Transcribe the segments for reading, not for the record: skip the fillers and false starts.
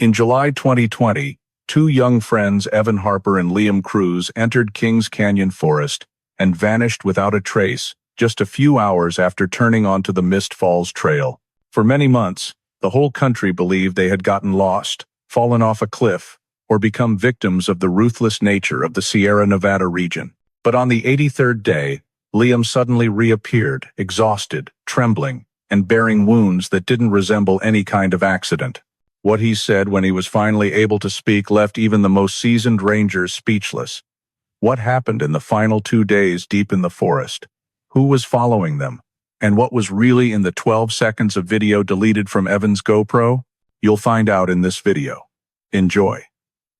In July 2020, two young friends, Harper and Liam Cruz, entered Kings Canyon Forest and vanished without a trace just a few hours after turning onto the Mist Falls Trail. For many months, the whole country believed they had gotten lost, fallen off a cliff, or become victims of the ruthless nature of the Sierra Nevada region. But on the 83rd day, Liam suddenly reappeared, exhausted, trembling, and bearing wounds that didn't resemble any kind of accident. What he said when he was finally able to speak left even the most seasoned rangers speechless. What happened in the final 2 days deep in the forest? Who was following them? And what was really in the 12 seconds of video deleted from Evan's GoPro? You'll find out in this video. Enjoy.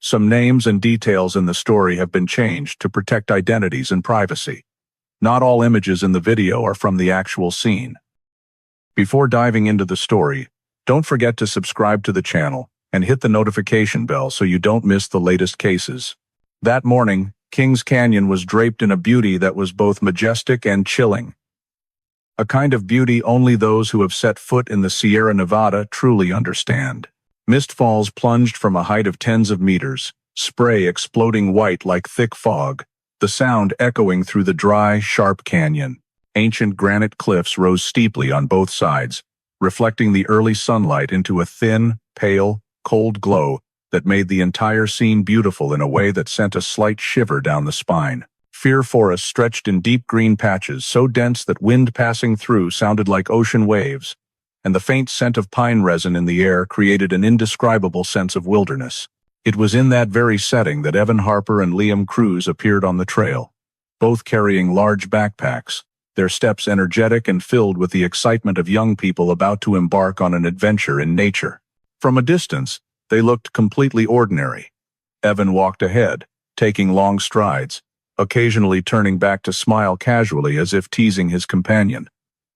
Some names and details in the story have been changed to protect identities and privacy. Not all images in the video are from the actual scene. Before diving into the story, don't forget to subscribe to the channel and hit the notification bell so you don't miss the latest cases. That morning, Kings Canyon was draped in a beauty that was both majestic and chilling. A kind of beauty only those who have set foot in the Sierra Nevada truly understand. Mist falls plunged from a height of tens of meters, spray exploding white like thick fog, the sound echoing through the dry, sharp canyon. Ancient granite cliffs rose steeply on both sides, reflecting the early sunlight into a thin, pale, cold glow that made the entire scene beautiful in a way that sent a slight shiver down the spine. Fir forest stretched in deep green patches so dense that wind passing through sounded like ocean waves, and the faint scent of pine resin in the air created an indescribable sense of wilderness. It was in that very setting that Harper and Liam Cruz appeared on the trail, both carrying large backpacks, their steps energetic and filled with the excitement of young people about to embark on an adventure in nature. From a distance, they looked completely ordinary. Evan walked ahead, taking long strides, occasionally turning back to smile casually as if teasing his companion.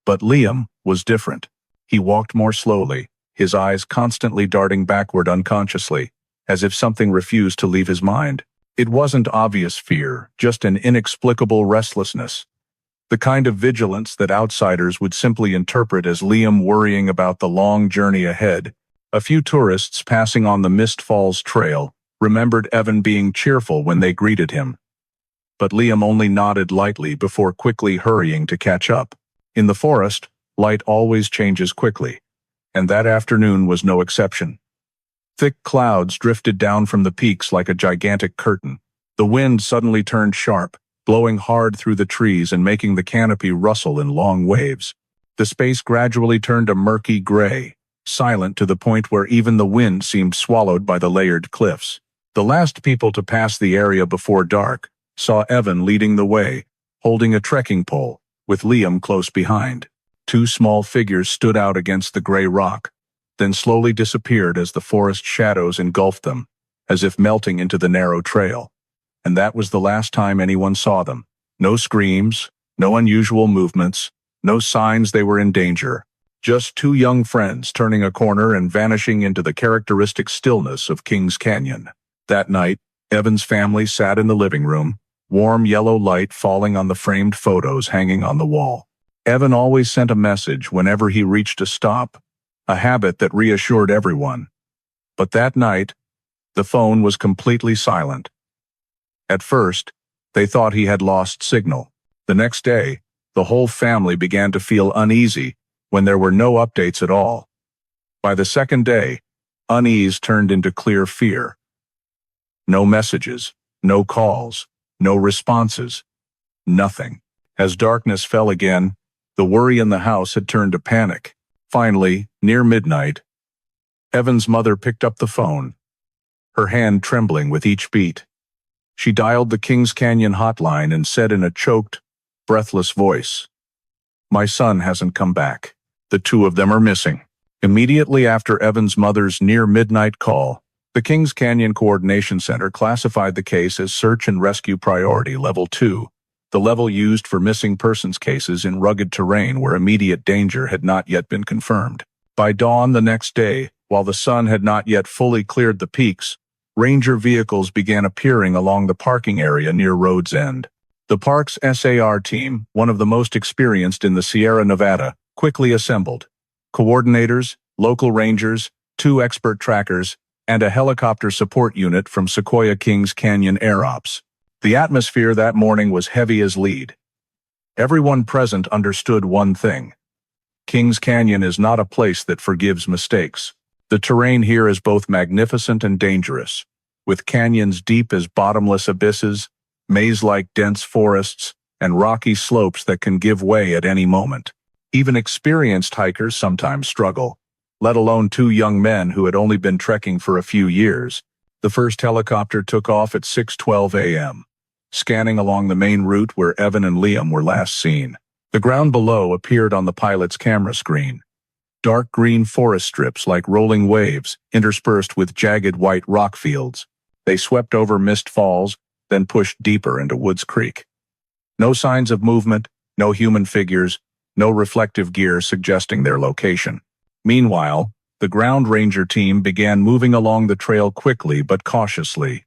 But Liam was different. He walked more slowly, his eyes constantly darting backward unconsciously, as if something refused to leave his mind. It wasn't obvious fear, just an inexplicable restlessness. The kind of vigilance that outsiders would simply interpret as Liam worrying about the long journey ahead. A few tourists passing on the Mist Falls Trail remembered Evan being cheerful when they greeted him. But Liam only nodded lightly before quickly hurrying to catch up. In the forest, light always changes quickly, and that afternoon was no exception. Thick clouds drifted down from the peaks like a gigantic curtain. The wind suddenly turned sharp, blowing hard through the trees and making the canopy rustle in long waves. The space gradually turned a murky gray, silent to the point where even the wind seemed swallowed by the layered cliffs. The last people to pass the area before dark saw Evan leading the way, holding a trekking pole, with Liam close behind. Two small figures stood out against the gray rock, then slowly disappeared as the forest shadows engulfed them, as if melting into the narrow trail. And that was the last time anyone saw them. No screams, no unusual movements, no signs they were in danger. Just two young friends turning a corner and vanishing into the characteristic stillness of Kings Canyon. That night, Evan's family sat in the living room, warm yellow light falling on the framed photos hanging on the wall. Evan always sent a message whenever he reached a stop, a habit that reassured everyone. But that night, the phone was completely silent. At first, they thought he had lost signal. The next day, the whole family began to feel uneasy when there were no updates at all. By the second day, unease turned into clear fear. No messages, no calls, no responses, nothing. As darkness fell again, the worry in the house had turned to panic. Finally, near midnight, Evan's mother picked up the phone, her hand trembling with each beat. She dialed the Kings Canyon hotline and said in a choked, breathless voice, "My son hasn't come back. The two of them are missing." Immediately after Evan's mother's near-midnight call, the Kings Canyon Coordination Center classified the case as Search and Rescue Priority Level 2, the level used for missing persons cases in rugged terrain where immediate danger had not yet been confirmed. By dawn the next day, while the sun had not yet fully cleared the peaks, ranger vehicles began appearing along the parking area near Road's End. The park's SAR team, one of the most experienced in the Sierra Nevada, quickly assembled. Coordinators, local rangers, 2 expert trackers, and a helicopter support unit from Sequoia Kings Canyon Air Ops. The atmosphere that morning was heavy as lead. Everyone present understood one thing. Kings Canyon is not a place that forgives mistakes. The terrain here is both magnificent and dangerous, with canyons deep as bottomless abysses, maze-like dense forests, and rocky slopes that can give way at any moment. Even experienced hikers sometimes struggle, let alone two young men who had only been trekking for a few years. The first helicopter took off at 6:12 a.m., scanning along the main route where Evan and Liam were last seen. The ground below appeared on the pilot's camera screen. Dark green forest strips like rolling waves, interspersed with jagged white rock fields. They swept over Mist Falls, then pushed deeper into Woods Creek. No signs of movement, no human figures, no reflective gear suggesting their location. Meanwhile, the ground ranger team began moving along the trail quickly but cautiously.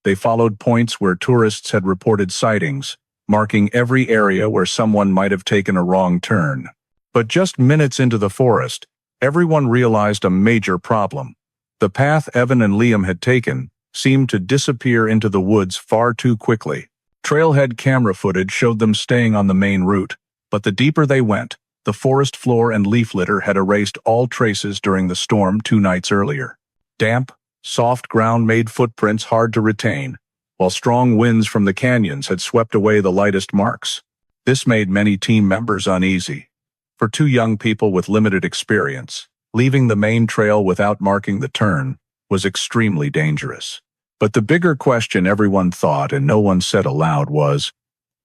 They followed points where tourists had reported sightings, marking every area where someone might have taken a wrong turn. But just minutes into the forest, everyone realized a major problem. The path Evan and Liam had taken seemed to disappear into the woods far too quickly. Trailhead camera footage showed them staying on the main route, but the deeper they went, the forest floor and leaf litter had erased all traces during the storm 2 nights earlier. Damp, soft ground made footprints hard to retain, while strong winds from the canyons had swept away the lightest marks. This made many team members uneasy. For two young people with limited experience, leaving the main trail without marking the turn was extremely dangerous. But the bigger question everyone thought and no one said aloud was,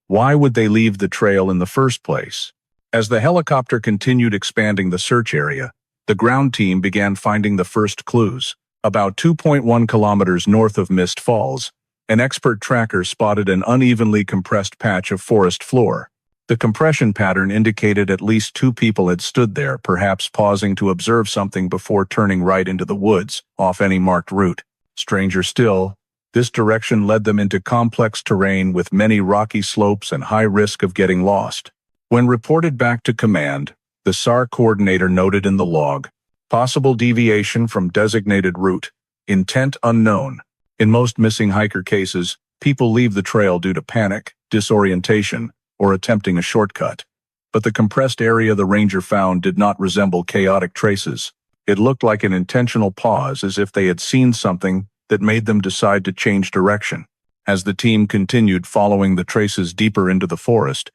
why would they leave the trail in the first place? As the helicopter continued expanding the search area, the ground team began finding the first clues. About 2.1 kilometers north of Mist Falls, an expert tracker spotted an unevenly compressed patch of forest floor. The compression pattern indicated at least 2 people had stood there, perhaps pausing to observe something before turning right into the woods, off any marked route. Stranger still, this direction led them into complex terrain with many rocky slopes and high risk of getting lost. When reported back to command, the SAR coordinator noted in the log, possible deviation from designated route, intent unknown. In most missing hiker cases, people leave the trail due to panic, disorientation, or attempting a shortcut. But the compressed area the ranger found did not resemble chaotic traces. It looked like an intentional pause, as if they had seen something that made them decide to change direction. As the team continued following the traces deeper into the forest,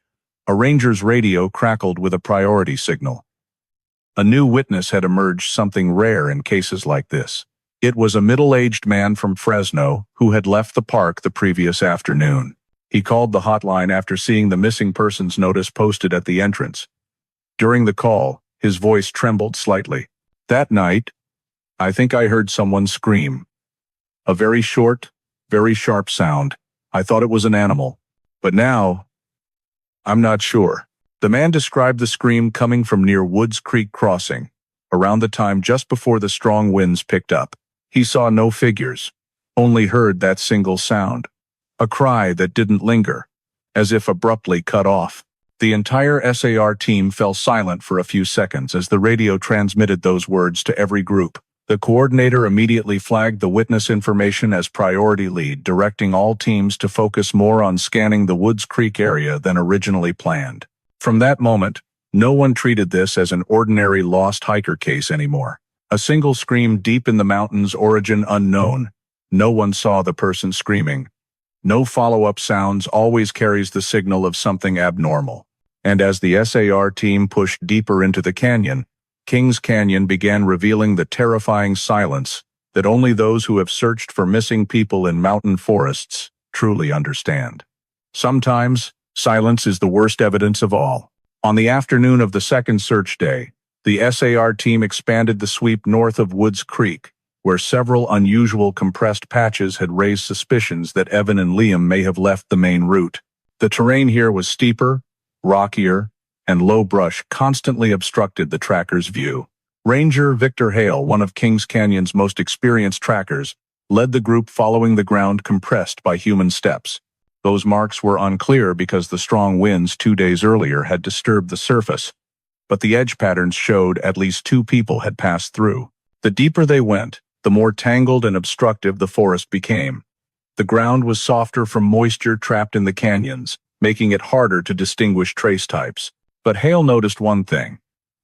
a ranger's radio crackled with a priority signal. A new witness had emerged, something rare in cases like this. It was a middle-aged man from Fresno who had left the park the previous afternoon. He called the hotline after seeing the missing persons notice posted at the entrance. During the call, his voice trembled slightly. That night, I think I heard someone scream. A very short, very sharp sound. I thought it was an animal. But now, I'm not sure. The man described the scream coming from near Woods Creek Crossing, around the time just before the strong winds picked up. He saw no figures, only heard that single sound. A cry that didn't linger, as if abruptly cut off. The entire SAR team fell silent for a few seconds as the radio transmitted those words to every group. The coordinator immediately flagged the witness information as priority lead, directing all teams to focus more on scanning the Woods Creek area than originally planned. From that moment, no one treated this as an ordinary lost hiker case anymore. A single scream deep in the mountains, origin unknown. No one saw the person screaming. No follow-up sounds always carries the signal of something abnormal. And as the SAR team pushed deeper into the canyon, Kings Canyon began revealing the terrifying silence that only those who have searched for missing people in mountain forests truly understand. Sometimes, silence is the worst evidence of all. On the afternoon of the second search day, the SAR team expanded the sweep north of Woods Creek, where several unusual compressed patches had raised suspicions that Evan and Liam may have left the main route. The terrain here was steeper, rockier, and low brush constantly obstructed the tracker's view. Ranger Victor Hale, one of Kings Canyon's most experienced trackers, led the group following the ground compressed by human steps. Those marks were unclear because the strong winds 2 days earlier had disturbed the surface, but the edge patterns showed at least 2 people had passed through. The deeper they went, the more tangled and obstructive the forest became. The ground was softer from moisture trapped in the canyons, making it harder to distinguish trace types. But Hale noticed one thing.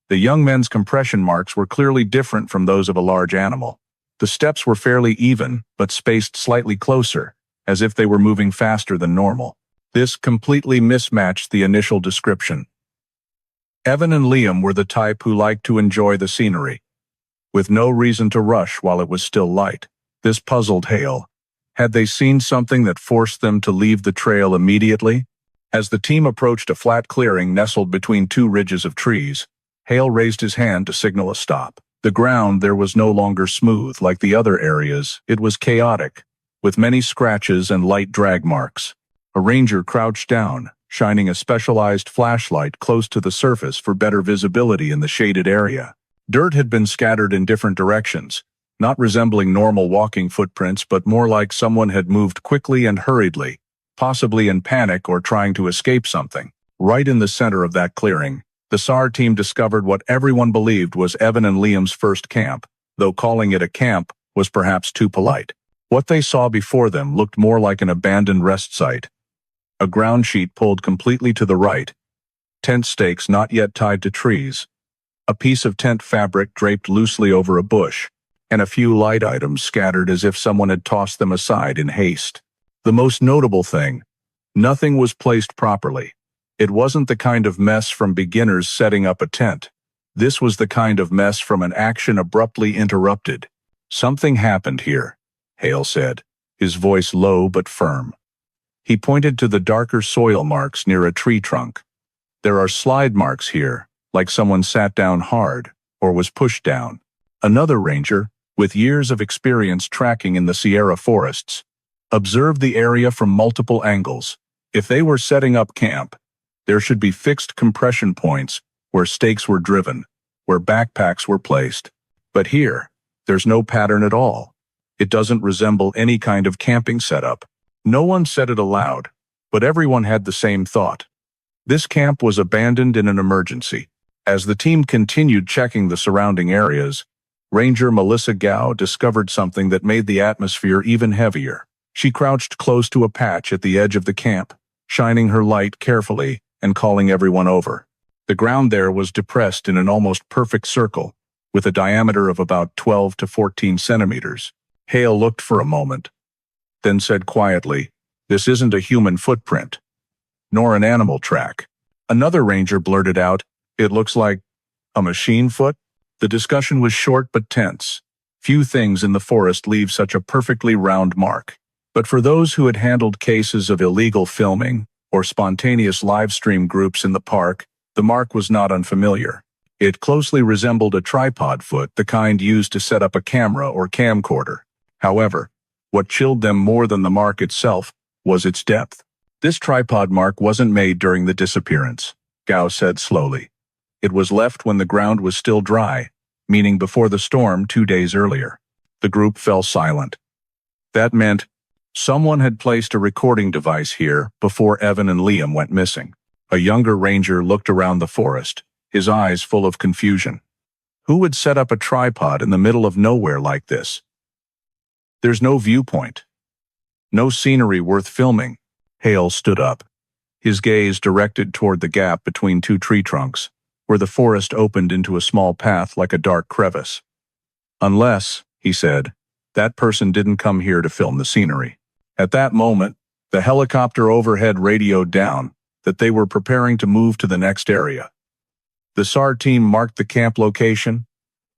The young men's compression marks were clearly different from those of a large animal. The steps were fairly even, but spaced slightly closer, as if they were moving faster than normal. This completely mismatched the initial description. Evan and Liam were the type who liked to enjoy the scenery, with no reason to rush while it was still light. This puzzled Hale. Had they seen something that forced them to leave the trail immediately? As the team approached a flat clearing nestled between two ridges of trees, Hale raised his hand to signal a stop. The ground there was no longer smooth like the other areas. It was chaotic, with many scratches and light drag marks. A ranger crouched down, shining a specialized flashlight close to the surface for better visibility in the shaded area. Dirt had been scattered in different directions, not resembling normal walking footprints but more like someone had moved quickly and hurriedly, possibly in panic or trying to escape something. Right in the center of that clearing, the SAR team discovered what everyone believed was Evan and Liam's first camp, though calling it a camp was perhaps too polite. What they saw before them looked more like an abandoned rest site. A ground sheet pulled completely to the right, tent stakes not yet tied to trees, a piece of tent fabric draped loosely over a bush, and a few light items scattered as if someone had tossed them aside in haste. The most notable thing, nothing was placed properly. It wasn't the kind of mess from beginners setting up a tent. This was the kind of mess from an action abruptly interrupted. Something happened here, Hale said, his voice low but firm. He pointed to the darker soil marks near a tree trunk. There are slide marks here, like someone sat down hard, or was pushed down. Another ranger, with years of experience tracking in the Sierra forests, observed the area from multiple angles. If they were setting up camp, there should be fixed compression points where stakes were driven, where backpacks were placed. But here, there's no pattern at all. It doesn't resemble any kind of camping setup. No one said it aloud, but everyone had the same thought. This camp was abandoned in an emergency. As the team continued checking the surrounding areas, Ranger Melissa Gao discovered something that made the atmosphere even heavier. She crouched close to a patch at the edge of the camp, shining her light carefully and calling everyone over. The ground there was depressed in an almost perfect circle, with a diameter of about 12 to 14 centimeters. Hale looked for a moment, then said quietly, "This isn't a human footprint, nor an animal track." Another ranger blurted out, "It looks like a machine foot." The discussion was short but tense. Few things in the forest leave such a perfectly round mark. But for those who had handled cases of illegal filming or spontaneous live stream groups in the park, the mark was not unfamiliar. It closely resembled a tripod foot, the kind used to set up a camera or camcorder. However, what chilled them more than the mark itself was its depth. This tripod mark wasn't made during the disappearance, Gao said slowly. It was left when the ground was still dry, meaning before the storm 2 days earlier. The group fell silent. That meant someone had placed a recording device here before Evan and Liam went missing. A younger ranger looked around the forest, his eyes full of confusion. Who would set up a tripod in the middle of nowhere like this? There's no viewpoint. No scenery worth filming. Hale stood up, his gaze directed toward the gap between two tree trunks, where the forest opened into a small path like a dark crevice. "Unless," he said, "that person didn't come here to film the scenery." At that moment, the helicopter overhead radioed down that they were preparing to move to the next area. The SAR team marked the camp location,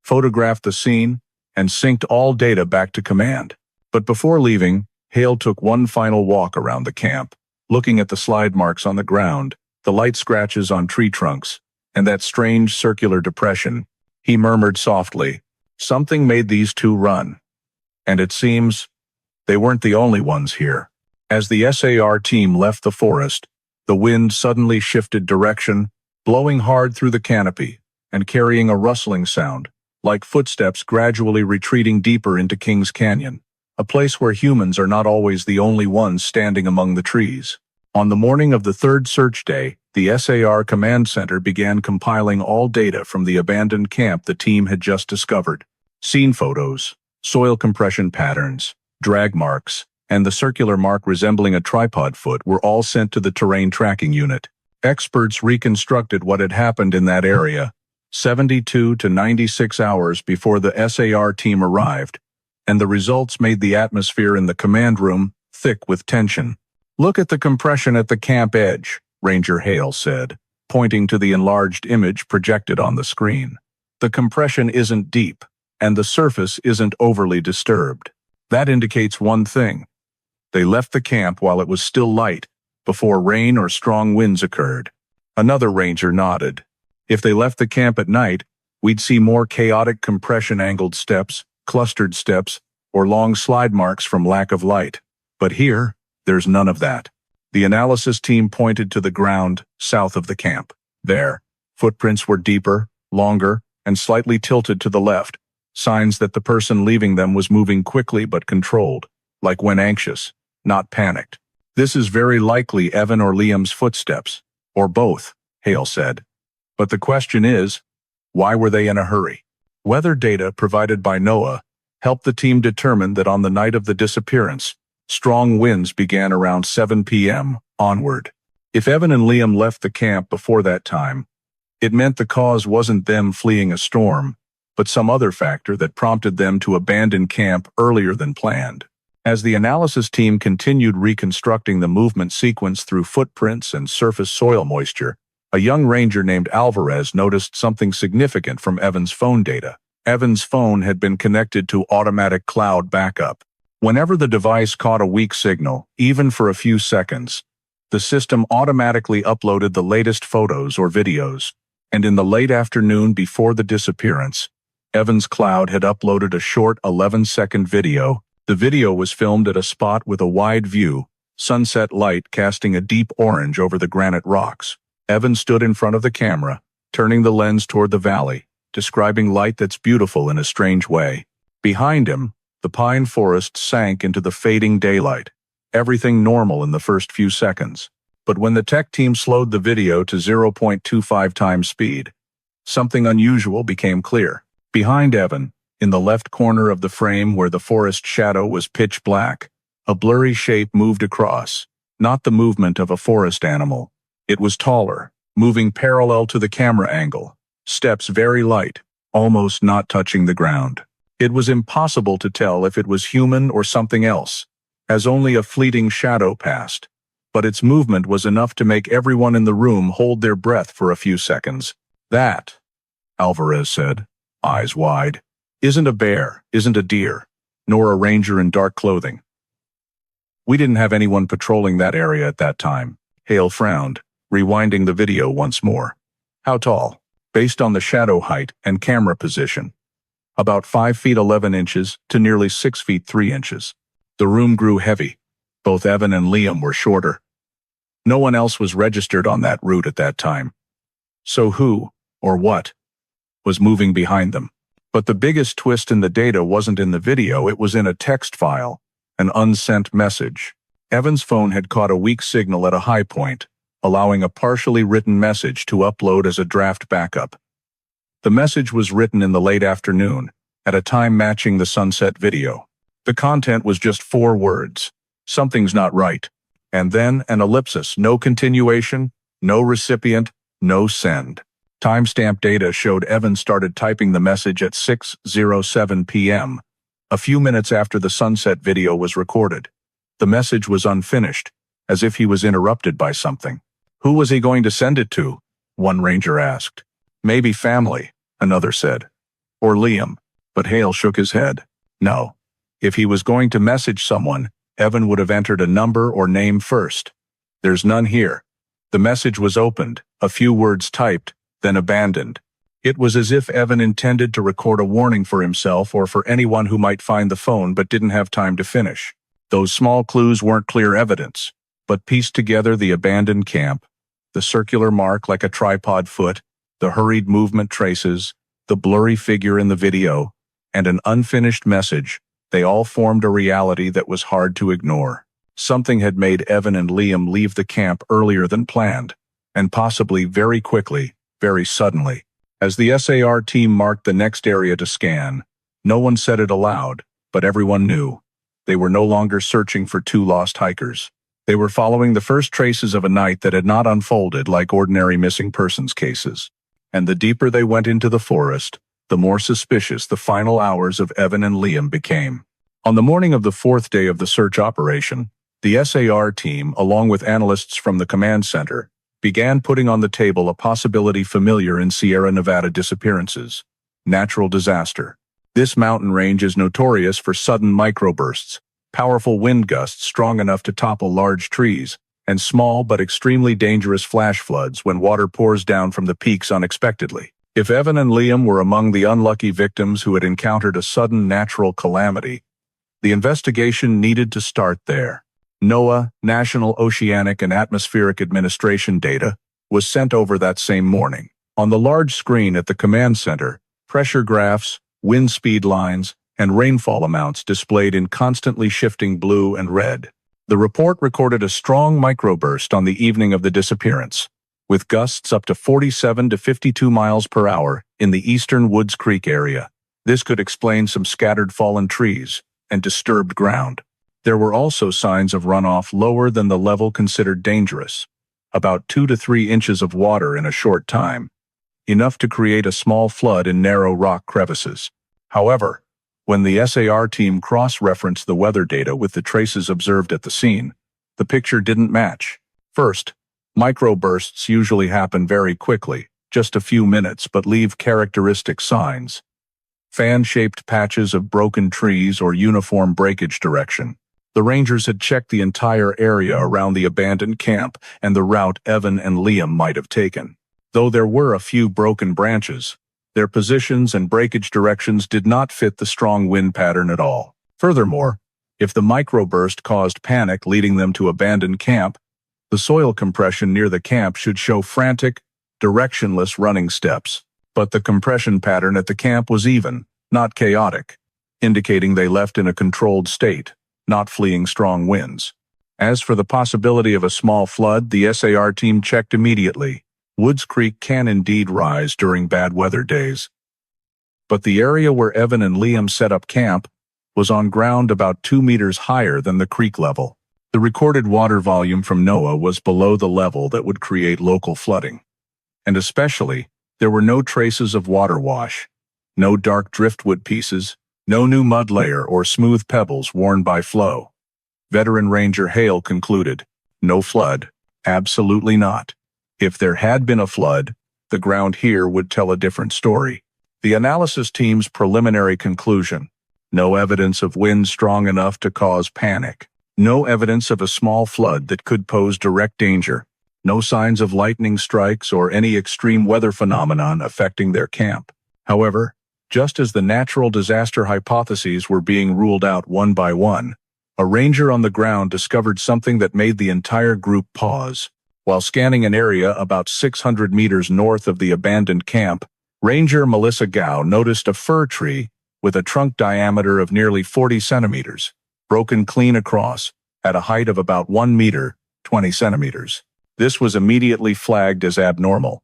photographed the scene, and synced all data back to command. But before leaving, Hale took one final walk around the camp, looking at the slide marks on the ground, the light scratches on tree trunks, and that strange circular depression. He murmured softly, "Something made these two run. And it seems they weren't the only ones here." As the SAR team left the forest, the wind suddenly shifted direction, blowing hard through the canopy and carrying a rustling sound, like footsteps gradually retreating deeper into Kings Canyon, a place where humans are not always the only ones standing among the trees. On the morning of the third search day, the SAR Command Center began compiling all data from the abandoned camp the team had just discovered. Scene photos, Soil compression patterns, drag marks, and the circular mark resembling a tripod foot were all sent to the terrain tracking unit. Experts reconstructed what had happened in that area 72 to 96 hours before the SAR team arrived, and the results made the atmosphere in the command room thick with tension. "Look at the compression at the camp edge," Ranger Hale said, pointing to the enlarged image projected on the screen. "The compression isn't deep, and the surface isn't overly disturbed. That indicates one thing. They left the camp while it was still light, before rain or strong winds occurred." Another ranger nodded. "If they left the camp at night, we'd see more chaotic compression-angled steps, clustered steps, or long slide marks from lack of light. But here, there's none of that." The analysis team pointed to the ground south of the camp. There, footprints were deeper, longer, and slightly tilted to the left, signs that the person leaving them was moving quickly but controlled, like when anxious, not panicked. "This is very likely Evan or Liam's footsteps, or both," Hale said. "But the question is, why were they in a hurry?" Weather data provided by NOAA helped the team determine that on the night of the disappearance, strong winds began around 7 p.m. onward. If Evan and Liam left the camp before that time, it meant the cause wasn't them fleeing a storm, but some other factor that prompted them to abandon camp earlier than planned. As the analysis team continued reconstructing the movement sequence through footprints and surface soil moisture, a young ranger named Alvarez noticed something significant from Evan's phone data. Evan's phone had been connected to automatic cloud backup. Whenever the device caught a weak signal, even for a few seconds, the system automatically uploaded the latest photos or videos, and in the late afternoon before the disappearance, Evan's cloud had uploaded a short 11-second video. The video was filmed at a spot with a wide view, sunset light casting a deep orange over the granite rocks. Evan stood in front of the camera, turning the lens toward the valley, describing light that's beautiful in a strange way. Behind him, the pine forest sank into the fading daylight, everything normal in the first few seconds. But when the tech team slowed the video to 0.25 times speed, something unusual became clear. Behind Evan, in the left corner of the frame where the forest shadow was pitch black, a blurry shape moved across, not the movement of a forest animal. It was taller, moving parallel to the camera angle, steps very light, almost not touching the ground. It was impossible to tell if it was human or something else, as only a fleeting shadow passed. But its movement was enough to make everyone in the room hold their breath for a few seconds. "That," Alvarez said, eyes wide, "isn't a bear, isn't a deer, nor a ranger in dark clothing. We didn't have anyone patrolling that area at that time." Hale frowned, rewinding the video once more. "How tall?" "Based on the shadow height and camera position, about 5 feet 11 inches to nearly 6 feet 3 inches. The room grew heavy. Both Evan and Liam were shorter. No one else was registered on that route at that time. So who, or what, was moving behind them? But the biggest twist in the data wasn't in the video, it was in a text file, an unsent message. Evan's phone had caught a weak signal at a high point, allowing a partially written message to upload as a draft backup. The message was written in the late afternoon, at a time matching the sunset video. The content was just 4 words. "Something's not right." And then an ellipsis, no continuation, no recipient, no send. Timestamp data showed Evan started typing the message at 6:07 p.m., a few minutes after the sunset video was recorded. The message was unfinished, as if he was interrupted by something. Who was he going to send it to? One ranger asked. "Maybe family," another said. "Or Liam." But Hale shook his head. No. If he was going to message someone, Evan would have entered a number or name first. There's none here. The message was opened, a few words typed, then abandoned. It was as if Evan intended to record a warning for himself or for anyone who might find the phone but didn't have time to finish. Those small clues weren't clear evidence, but pieced together the abandoned camp, the circular mark like a tripod foot, the hurried movement traces, the blurry figure in the video, and an unfinished message. They all formed a reality that was hard to ignore. Something had made Evan and Liam leave the camp earlier than planned, and possibly very quickly, very suddenly. As the SAR team marked the next area to scan, no one said it aloud, But everyone knew. They were no longer searching for two lost hikers. They were following the first traces of a night that had not unfolded like ordinary missing persons cases. And the deeper they went into the forest, the more suspicious the final hours of Evan and Liam became. On the morning of the fourth day of the search operation, the SAR team, along with analysts from the command center, began putting on the table a possibility familiar in Sierra Nevada disappearances: natural disaster. This mountain range is notorious for sudden microbursts, powerful wind gusts strong enough to topple large trees, and small but extremely dangerous flash floods when water pours down from the peaks unexpectedly. If Evan and Liam were among the unlucky victims who had encountered a sudden natural calamity, the investigation needed to start there. NOAA, National Oceanic and Atmospheric Administration data, was sent over that same morning. On the large screen at the command center, pressure graphs, wind speed lines, and rainfall amounts displayed in constantly shifting blue and red. The report recorded a strong microburst on the evening of the disappearance, with gusts up to 47 to 52 miles per hour in the eastern Woods Creek area. This could explain some scattered fallen trees and disturbed ground. There were also signs of runoff lower than the level considered dangerous, about 2 to 3 inches of water in a short time, enough to create a small flood in narrow rock crevices. However, when the SAR team cross-referenced the weather data with the traces observed at the scene, the picture didn't match. First, microbursts usually happen very quickly, just a few minutes, but leave characteristic signs: fan-shaped patches of broken trees or uniform breakage direction. The Rangers had checked the entire area around the abandoned camp and the route Evan and Liam might have taken. Though there were a few broken branches, their positions and breakage directions did not fit the strong wind pattern at all. Furthermore, if the microburst caused panic leading them to abandon camp, the soil compression near the camp should show frantic, directionless running steps. But the compression pattern at the camp was even, not chaotic, indicating they left in a controlled state, not fleeing strong winds. As for the possibility of a small flood, the SAR team checked immediately. Woods Creek can indeed rise during bad weather days. But the area where Evan and Liam set up camp was on ground about 2 meters higher than the creek level. The recorded water volume from NOAA was below the level that would create local flooding. And especially, there were no traces of water wash, no dark driftwood pieces, no new mud layer or smooth pebbles worn by flow. Veteran Ranger Hale concluded, no flood, absolutely not. If there had been a flood, the ground here would tell a different story. The analysis team's preliminary conclusion: no evidence of wind strong enough to cause panic. No evidence of a small flood that could pose direct danger. No signs of lightning strikes or any extreme weather phenomenon affecting their camp. However, just as the natural disaster hypotheses were being ruled out one by one, a ranger on the ground discovered something that made the entire group pause. While scanning an area about 600 meters north of the abandoned camp, Ranger Melissa Gao noticed a fir tree with a trunk diameter of nearly 40 centimeters, broken clean across, at a height of about 1 meter, 20 centimeters. This was immediately flagged as abnormal.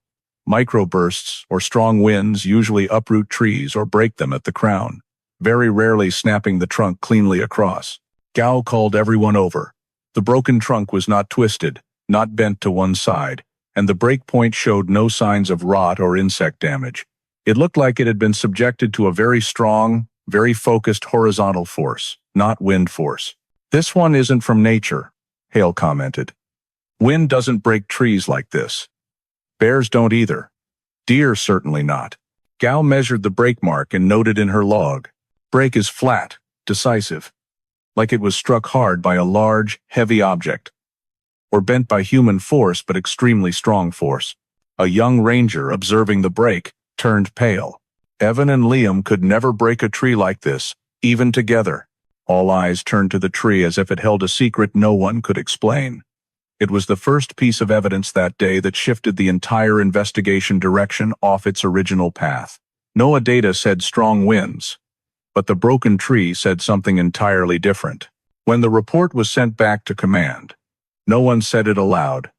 Microbursts or strong winds usually uproot trees or break them at the crown, very rarely snapping the trunk cleanly across. Gao called everyone over. The broken trunk was not twisted, not bent to one side, and the break point showed no signs of rot or insect damage. It looked like it had been subjected to a very strong, very focused horizontal force, not wind force. This one isn't from nature, Hale commented. Wind doesn't break trees like this. Bears don't either. Deer certainly not. Gao measured the break mark and noted in her log. Break is flat, decisive, like it was struck hard by a large, heavy object, or bent by human force but extremely strong force. A young ranger observing the break turned pale. Evan and Liam could never break a tree like this, even together. All eyes turned to the tree as if it held a secret no one could explain. It was the first piece of evidence that day that shifted the entire investigation direction off its original path. NOAA data said strong winds, but the broken tree said something entirely different. When the report was sent back to command, no one said it aloud,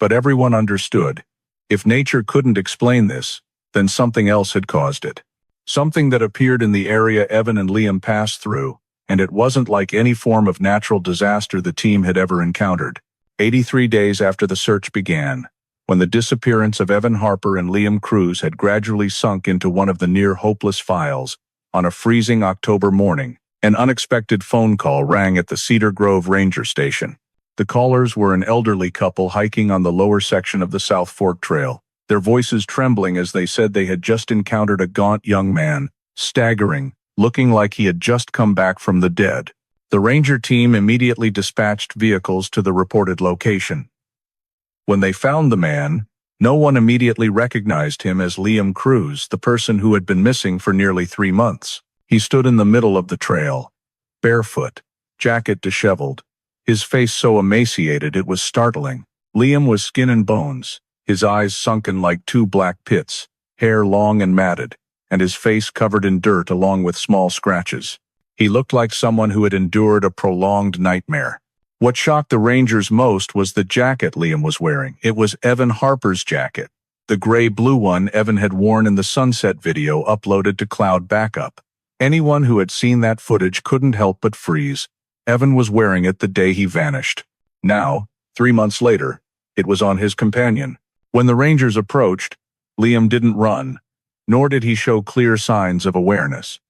but everyone understood. If nature couldn't explain this, then something else had caused it. Something that appeared in the area Evan and Liam passed through, and it wasn't like any form of natural disaster the team had ever encountered. 83 days after the search began, when the disappearance of Evan Harper and Liam Cruz had gradually sunk into one of the near-hopeless files, on a freezing October morning, an unexpected phone call rang at the Cedar Grove Ranger Station. The callers were an elderly couple hiking on the lower section of the South Fork Trail, their voices trembling as they said they had just encountered a gaunt young man, staggering, looking like he had just come back from the dead. The ranger team immediately dispatched vehicles to the reported location. When they found the man, no one immediately recognized him as Liam Cruz, the person who had been missing for nearly 3 months. He stood in the middle of the trail, barefoot, jacket disheveled, his face so emaciated it was startling. Liam was skin and bones, his eyes sunken like 2 black pits, hair long and matted, and his face covered in dirt along with small scratches. He looked like someone who had endured a prolonged nightmare. What shocked the Rangers most was the jacket Liam was wearing. It was Evan Harper's jacket, the gray-blue one Evan had worn in the sunset video uploaded to Cloud Backup. Anyone who had seen that footage couldn't help but freeze. Evan was wearing it the day he vanished. Now, 3 months later, it was on his companion. When the Rangers approached, Liam didn't run, nor did he show clear signs of awareness.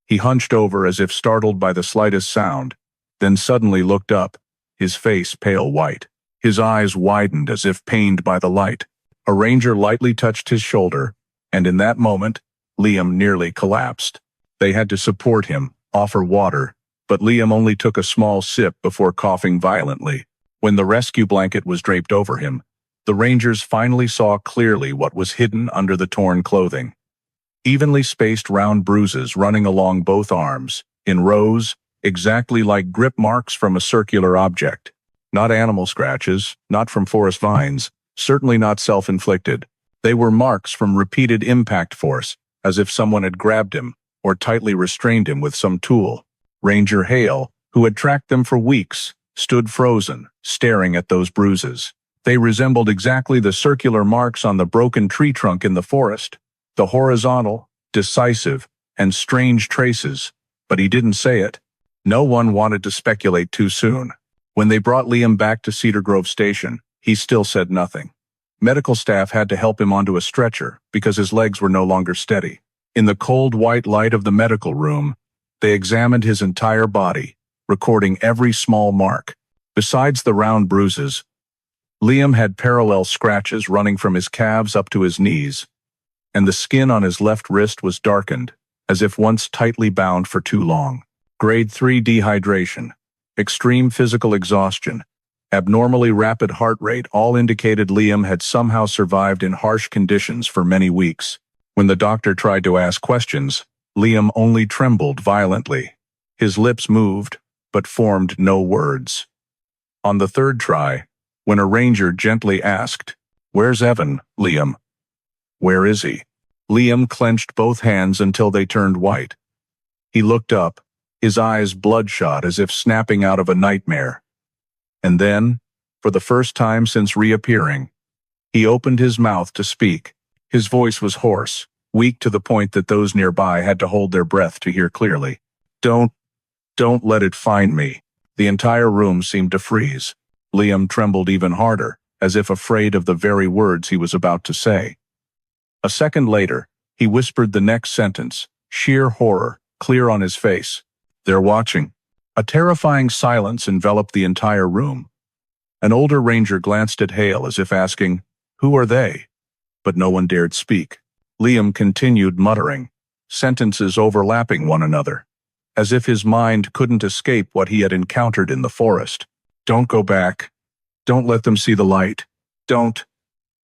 He hunched over as if startled by the slightest sound, then suddenly looked up, his face pale white. His eyes widened as if pained by the light. A ranger lightly touched his shoulder, and in that moment, Liam nearly collapsed. They had to support him, offer water, but Liam only took a small sip before coughing violently. When the rescue blanket was draped over him, the Rangers finally saw clearly what was hidden under the torn clothing. Evenly spaced round bruises running along both arms, in rows, exactly like grip marks from a circular object. Not animal scratches, not from forest vines, certainly not self-inflicted. They were marks from repeated impact force, as if someone had grabbed him, or tightly restrained him with some tool. Ranger Hale, who had tracked them for weeks, stood frozen, staring at those bruises. They resembled exactly the circular marks on the broken tree trunk in the forest, the horizontal, decisive, and strange traces, but he didn't say it. No one wanted to speculate too soon. When they brought Liam back to Cedar Grove Station, he still said nothing. Medical staff had to help him onto a stretcher because his legs were no longer steady. In the cold white light of the medical room, they examined his entire body, recording every small mark. Besides the round bruises, Liam had parallel scratches running from his calves up to his knees, and the skin on his left wrist was darkened, as if once tightly bound for too long. Grade 3 dehydration, extreme physical exhaustion, abnormally rapid heart rate all indicated Liam had somehow survived in harsh conditions for many weeks. When the doctor tried to ask questions, Liam only trembled violently. His lips moved, but formed no words. On the third try, when a ranger gently asked, "Where's Evan, Liam? Where is he?" Liam clenched both hands until they turned white. He looked up, his eyes bloodshot as if snapping out of a nightmare. And then, for the first time since reappearing, he opened his mouth to speak. His voice was hoarse, weak to the point that those nearby had to hold their breath to hear clearly. Don't let it find me." The entire room seemed to freeze. Liam trembled even harder, as if afraid of the very words he was about to say. A second later, he whispered the next sentence, sheer horror, clear on his face. "They're watching." A terrifying silence enveloped the entire room. An older ranger glanced at Hale as if asking, "Who are they?" But no one dared speak. Liam continued muttering, sentences overlapping one another, as if his mind couldn't escape what he had encountered in the forest. "Don't go back. Don't let them see the light. Don't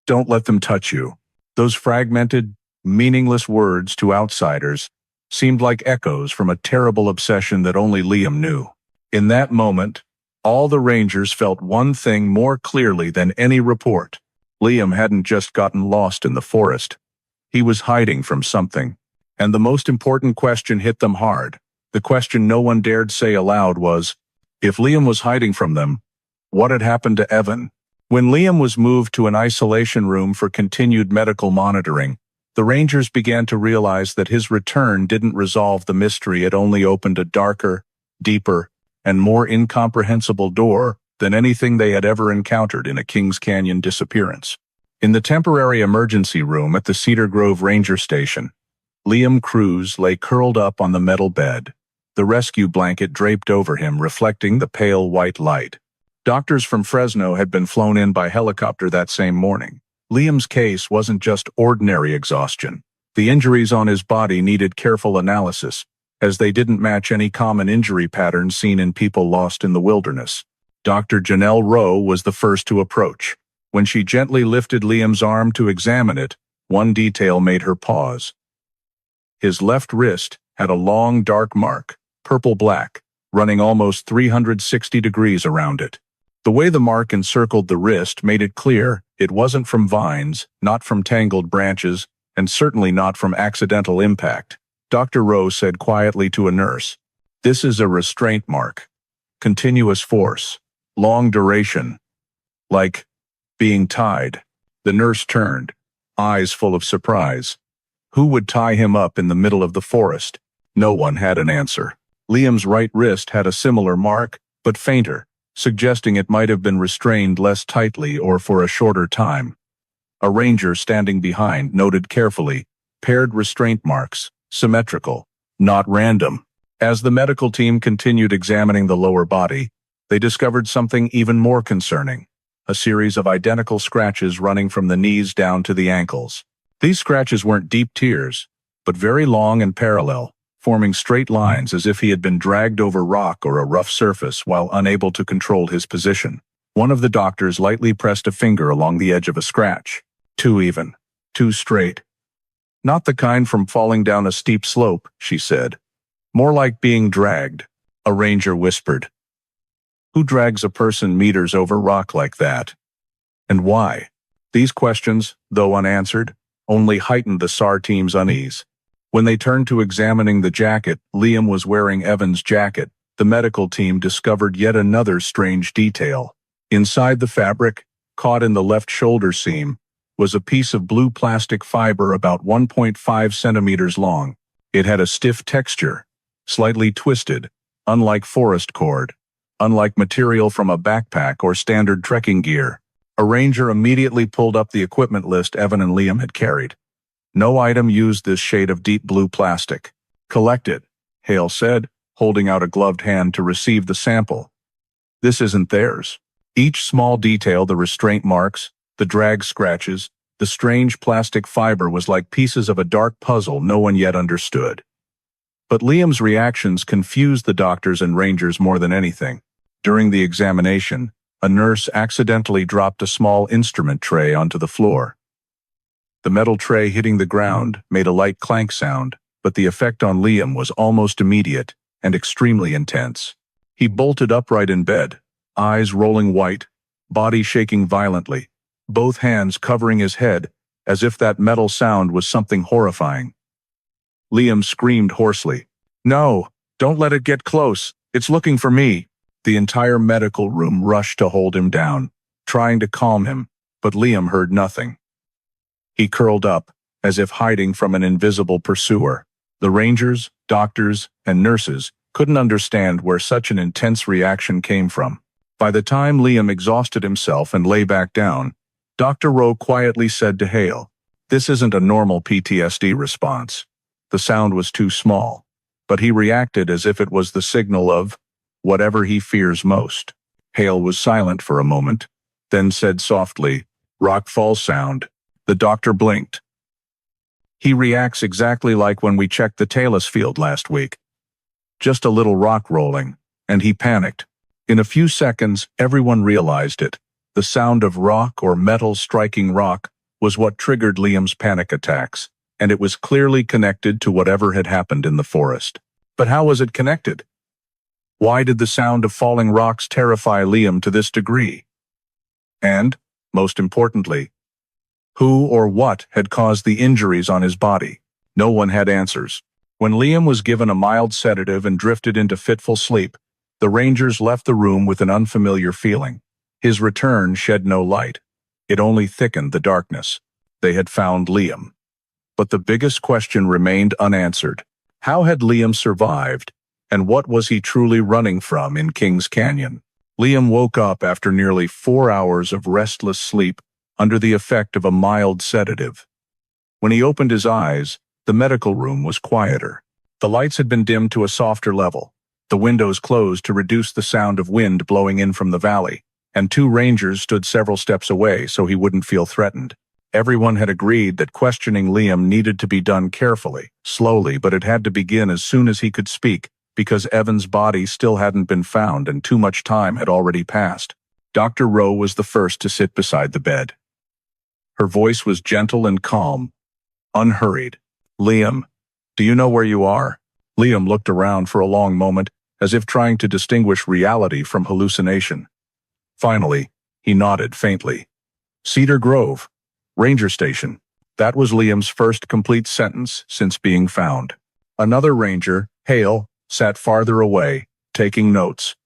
let them touch you." Those fragmented, meaningless words to outsiders seemed like echoes from a terrible obsession that only Liam knew. In that moment, all the Rangers felt one thing more clearly than any report. Liam hadn't just gotten lost in the forest. He was hiding from something. And the most important question hit them hard. The question no one dared say aloud was, if Liam was hiding from them, what had happened to Evan? When Liam was moved to an isolation room for continued medical monitoring, the Rangers began to realize that his return didn't resolve the mystery, it only opened a darker, deeper, and more incomprehensible door than anything they had ever encountered in a Kings Canyon disappearance. In the temporary emergency room at the Cedar Grove Ranger Station, Liam Cruz lay curled up on the metal bed, the rescue blanket draped over him reflecting the pale white light. Doctors from Fresno had been flown in by helicopter that same morning. Liam's case wasn't just ordinary exhaustion. The injuries on his body needed careful analysis, as they didn't match any common injury patterns seen in people lost in the wilderness. Dr. Janelle Rowe was the first to approach. When she gently lifted Liam's arm to examine it, one detail made her pause. His left wrist had a long dark mark, purple-black, running almost 360 degrees around it. The way the mark encircled the wrist made it clear it wasn't from vines, not from tangled branches, and certainly not from accidental impact. Dr. Rowe said quietly to a nurse, "This is a restraint mark. Continuous force. Long duration. Like being tied." The nurse turned, eyes full of surprise. Who would tie him up in the middle of the forest? No one had an answer. Liam's right wrist had a similar mark, but fainter, suggesting it might have been restrained less tightly or for a shorter time. A ranger standing behind noted carefully, paired restraint marks, symmetrical, not random. As the medical team continued examining the lower body, they discovered something even more concerning: a series of identical scratches running from the knees down to the ankles. These scratches weren't deep tears, but very long and parallel, forming straight lines as if he had been dragged over rock or a rough surface while unable to control his position. One of the doctors lightly pressed a finger along the edge of a scratch. Too even. Too straight. "Not the kind from falling down a steep slope," she said. "More like being dragged," a ranger whispered. Who drags a person meters over rock like that? And why? These questions, though unanswered, only heightened the SAR team's unease. When they turned to examining the jacket Liam was wearing, Evan's jacket, the medical team discovered yet another strange detail. Inside the fabric, caught in the left shoulder seam, was a piece of blue plastic fiber about 1.5 centimeters long. It had a stiff texture, slightly twisted, unlike forest cord, unlike material from a backpack or standard trekking gear. A ranger immediately pulled up the equipment list Evan and Liam had carried. No item used this shade of deep blue plastic. "Collect it," Hale said, holding out a gloved hand to receive the sample. "This isn't theirs." Each small detail, the restraint marks, the drag scratches, the strange plastic fiber, was like pieces of a dark puzzle no one yet understood. But Liam's reactions confused the doctors and rangers more than anything. During the examination, a nurse accidentally dropped a small instrument tray onto the floor. The metal tray hitting the ground made a light clank sound, but the effect on Liam was almost immediate and extremely intense. He bolted upright in bed, eyes rolling white, body shaking violently, both hands covering his head, as if that metal sound was something horrifying. Liam screamed hoarsely, "No, don't let it get close. It's looking for me." The entire medical room rushed to hold him down, trying to calm him, but Liam heard nothing. He curled up, as if hiding from an invisible pursuer. The rangers, doctors, and nurses couldn't understand where such an intense reaction came from. By the time Liam exhausted himself and lay back down, Dr. Rowe quietly said to Hale, "This isn't a normal PTSD response." The sound was too small, but he reacted as if it was the signal of whatever he fears most. Hale was silent for a moment, then said softly, "Rockfall sound." The doctor blinked. "He reacts exactly like when we checked the Talus field last week. Just a little rock rolling," and he panicked. In a few seconds, everyone realized it. The sound of rock or metal striking rock was what triggered Liam's panic attacks, and it was clearly connected to whatever had happened in the forest. But how was it connected? Why did the sound of falling rocks terrify Liam to this degree? And, most importantly, who or what had caused the injuries on his body? No one had answers. When Liam was given a mild sedative and drifted into fitful sleep, the rangers left the room with an unfamiliar feeling. His return shed no light. It only thickened the darkness. They had found Liam. But the biggest question remained unanswered. How had Liam survived, And what was he truly running from in Kings Canyon? Liam woke up after nearly 4 hours of restless sleep under the effect of a mild sedative. When he opened his eyes, the medical room was quieter. The lights had been dimmed to a softer level, the windows closed to reduce the sound of wind blowing in from the valley, and 2 rangers stood several steps away so he wouldn't feel threatened. Everyone had agreed that questioning Liam needed to be done carefully, slowly, but it had to begin as soon as he could speak, because Evan's body still hadn't been found and too much time had already passed. Dr. Rowe was the first to sit beside the bed. Her voice was gentle and calm, unhurried. "Liam, do you know where you are?" Liam looked around for a long moment, as if trying to distinguish reality from hallucination. Finally, he nodded faintly. "Cedar Grove, Ranger Station." That was Liam's first complete sentence since being found. Another ranger, Hale, sat farther away, taking notes.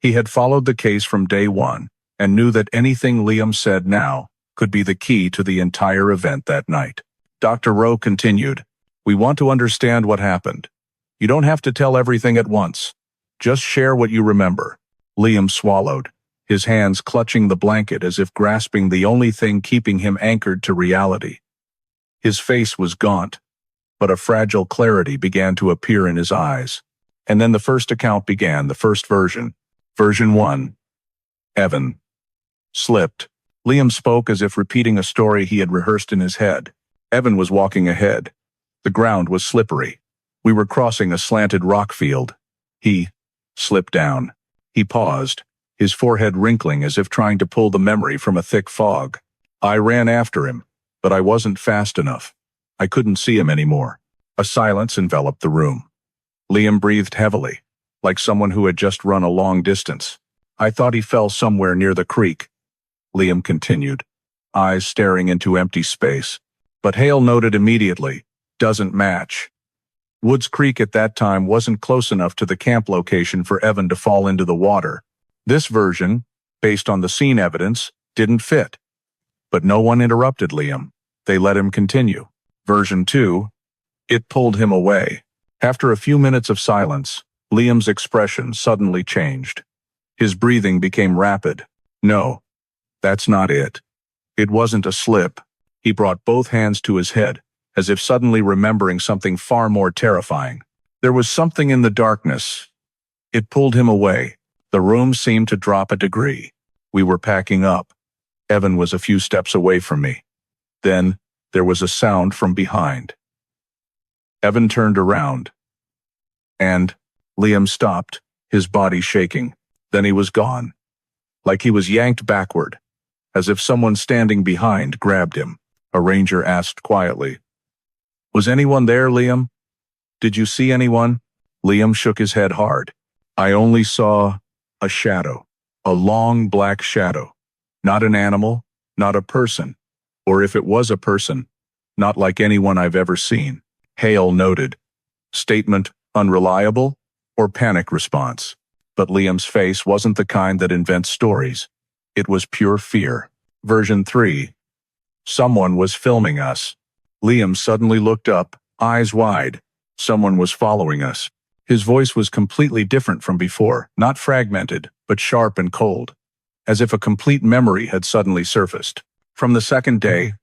He had followed the case from day one, and knew that anything Liam said now could be the key to the entire event that night. Dr. Rowe continued, "We want to understand what happened. You don't have to tell everything at once. Just share what you remember." Liam swallowed, his hands clutching the blanket as if grasping the only thing keeping him anchored to reality. His face was gaunt, but a fragile clarity began to appear in his eyes. And then the first account began, the first version. Version 1. Evan. Slipped. Liam spoke as if repeating a story he had rehearsed in his head. Evan was walking ahead. The ground was slippery. We were crossing a slanted rock field. He slipped down. He paused, his forehead wrinkling as if trying to pull the memory from a thick fog. I ran after him, but I wasn't fast enough. I couldn't see him anymore. A silence enveloped the room. Liam breathed heavily, like someone who had just run a long distance. "I thought he fell somewhere near the creek," Liam continued, eyes staring into empty space. But Hale noted immediately, "Doesn't match." Woods Creek at that time wasn't close enough to the camp location for Evan to fall into the water. This version, based on the scene evidence, didn't fit. But no one interrupted Liam. They let him continue. Version 2. It pulled him away. After a few minutes of silence, Liam's expression suddenly changed. His breathing became rapid. "No, that's not it. It wasn't a slip." He brought both hands to his head, as if suddenly remembering something far more terrifying. "There was something in the darkness. It pulled him away." The room seemed to drop a degree. We were packing up. Evan was a few steps away from me. Then, there was a sound from behind. Evan turned around. And Liam stopped, his body shaking. Then he was gone. Like he was yanked backward, as if someone standing behind grabbed him. A ranger asked quietly, "Was anyone there, Liam? Did you see anyone?" Liam shook his head hard. "I only saw a shadow, a long black shadow. Not an animal, not a person, or if it was a person, not like anyone I've ever seen." Hale noted. Statement unreliable or panic response. But Liam's face wasn't the kind that invents stories. It was pure fear. Version 3. Someone was filming us. Liam suddenly looked up, eyes wide. Someone was following us. His voice was completely different from before, not fragmented, but sharp and cold, as if a complete memory had suddenly surfaced. From the second day,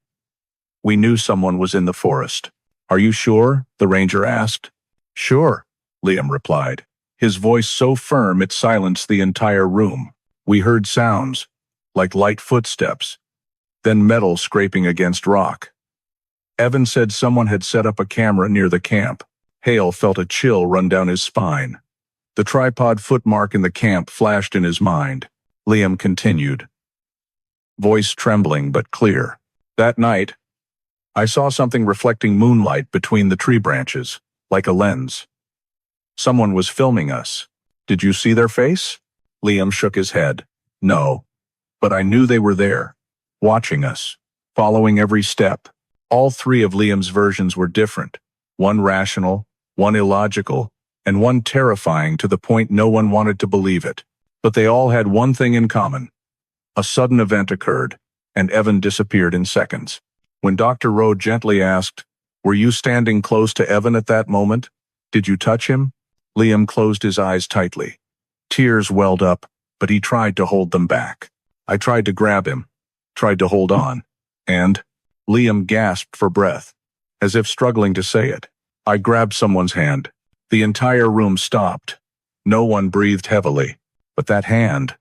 we knew someone was in the forest. "Are you sure?" the ranger asked. "Sure," Liam replied, his voice so firm it silenced the entire room. We heard sounds, like light footsteps, then metal scraping against rock. Evan said someone had set up a camera near the camp. Hale felt a chill run down his spine. The tripod footmark in the camp flashed in his mind. Liam continued, voice trembling but clear. "That night, I saw something reflecting moonlight between the tree branches, like a lens. Someone was filming us. Did you see their face?" Liam shook his head. "No, but I knew they were there, watching us, following every step." All 3 of Liam's versions were different, one rational, one illogical, and one terrifying to the point no one wanted to believe it. But they all had one thing in common. A sudden event occurred, and Evan disappeared in seconds. When Dr. Rowe gently asked, "Were you standing close to Evan at that moment? Did you touch him?" Liam closed his eyes tightly. Tears welled up, but he tried to hold them back. I tried to grab him, tried to hold on, and Liam gasped for breath, as if struggling to say it. I grabbed someone's hand. The entire room stopped. No one breathed heavily. But that hand,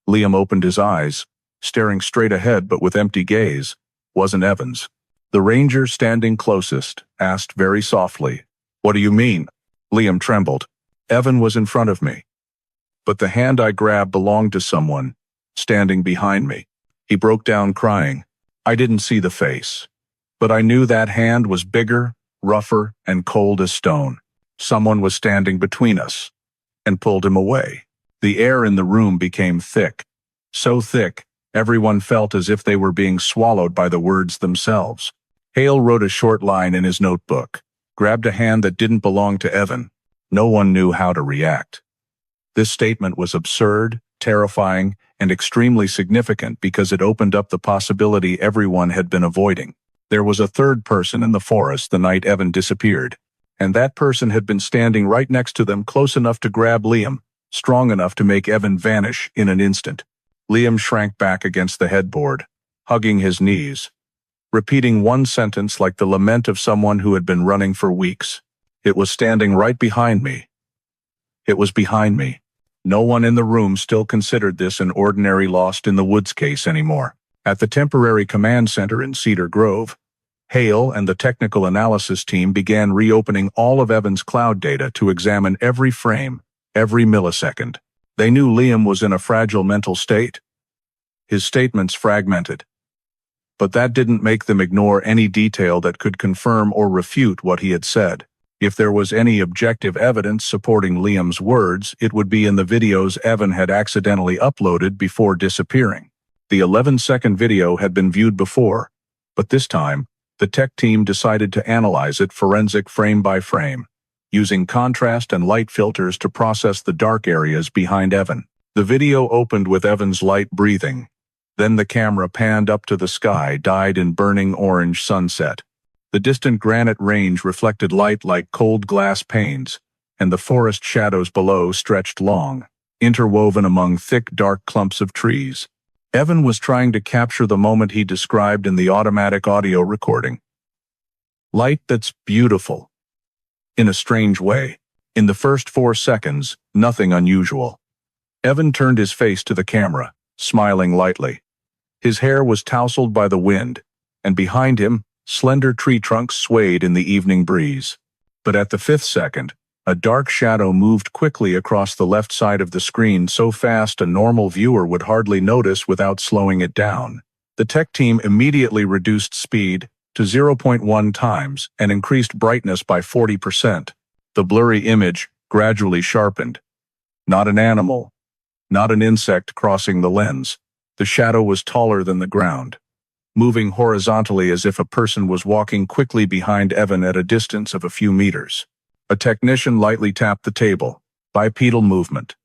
Liam opened his eyes, staring straight ahead but with empty gaze, wasn't Evan's. The ranger standing closest asked very softly, "What do you mean?" Liam trembled. Evan was in front of me. But the hand I grabbed belonged to someone, standing behind me. He broke down crying. I didn't see the face, but I knew that hand was bigger, rougher, and cold as stone. Someone was standing between us, and pulled him away. The air in the room became thick. So thick, everyone felt as if they were being swallowed by the words themselves. Hale wrote a short line in his notebook, grabbed a hand that didn't belong to Evan. No one knew how to react. This statement was absurd, terrifying, and extremely significant because it opened up the possibility everyone had been avoiding. There was a third person in the forest the night Evan disappeared, and that person had been standing right next to them, close enough to grab Liam, strong enough to make Evan vanish in an instant. Liam shrank back against the headboard, hugging his knees, repeating one sentence like the lament of someone who had been running for weeks. It was standing right behind me. It was behind me. No one in the room still considered this an ordinary lost in the woods case anymore. At the temporary command center in Cedar Grove, Hale and the technical analysis team began reopening all of Evan's cloud data to examine every frame, every millisecond. They knew Liam was in a fragile mental state. His statements fragmented. But that didn't make them ignore any detail that could confirm or refute what he had said. If there was any objective evidence supporting Liam's words, it would be in the videos Evan had accidentally uploaded before disappearing. The 11-second video had been viewed before, but this time, the tech team decided to analyze it forensic frame by frame, using contrast and light filters to process the dark areas behind Evan. The video opened with Evan's light breathing. Then the camera panned up to the sky, dyed in burning orange sunset. The distant granite range reflected light like cold glass panes, and the forest shadows below stretched long, interwoven among thick, dark clumps of trees. Evan was trying to capture the moment he described in the automatic audio recording. Light that's beautiful. In a strange way. In the first 4 seconds, nothing unusual. Evan turned his face to the camera, smiling lightly. His hair was tousled by the wind, and behind him, slender tree trunks swayed in the evening breeze. But at the 5th second, a dark shadow moved quickly across the left side of the screen, so fast a normal viewer would hardly notice without slowing it down. The tech team immediately reduced speed to 0.1 times and increased brightness by 40%. The blurry image gradually sharpened. Not an animal, not an insect crossing the lens. The shadow was taller than the ground, moving horizontally as if a person was walking quickly behind Evan at a distance of a few meters. A technician lightly tapped the table. Bipedal movement.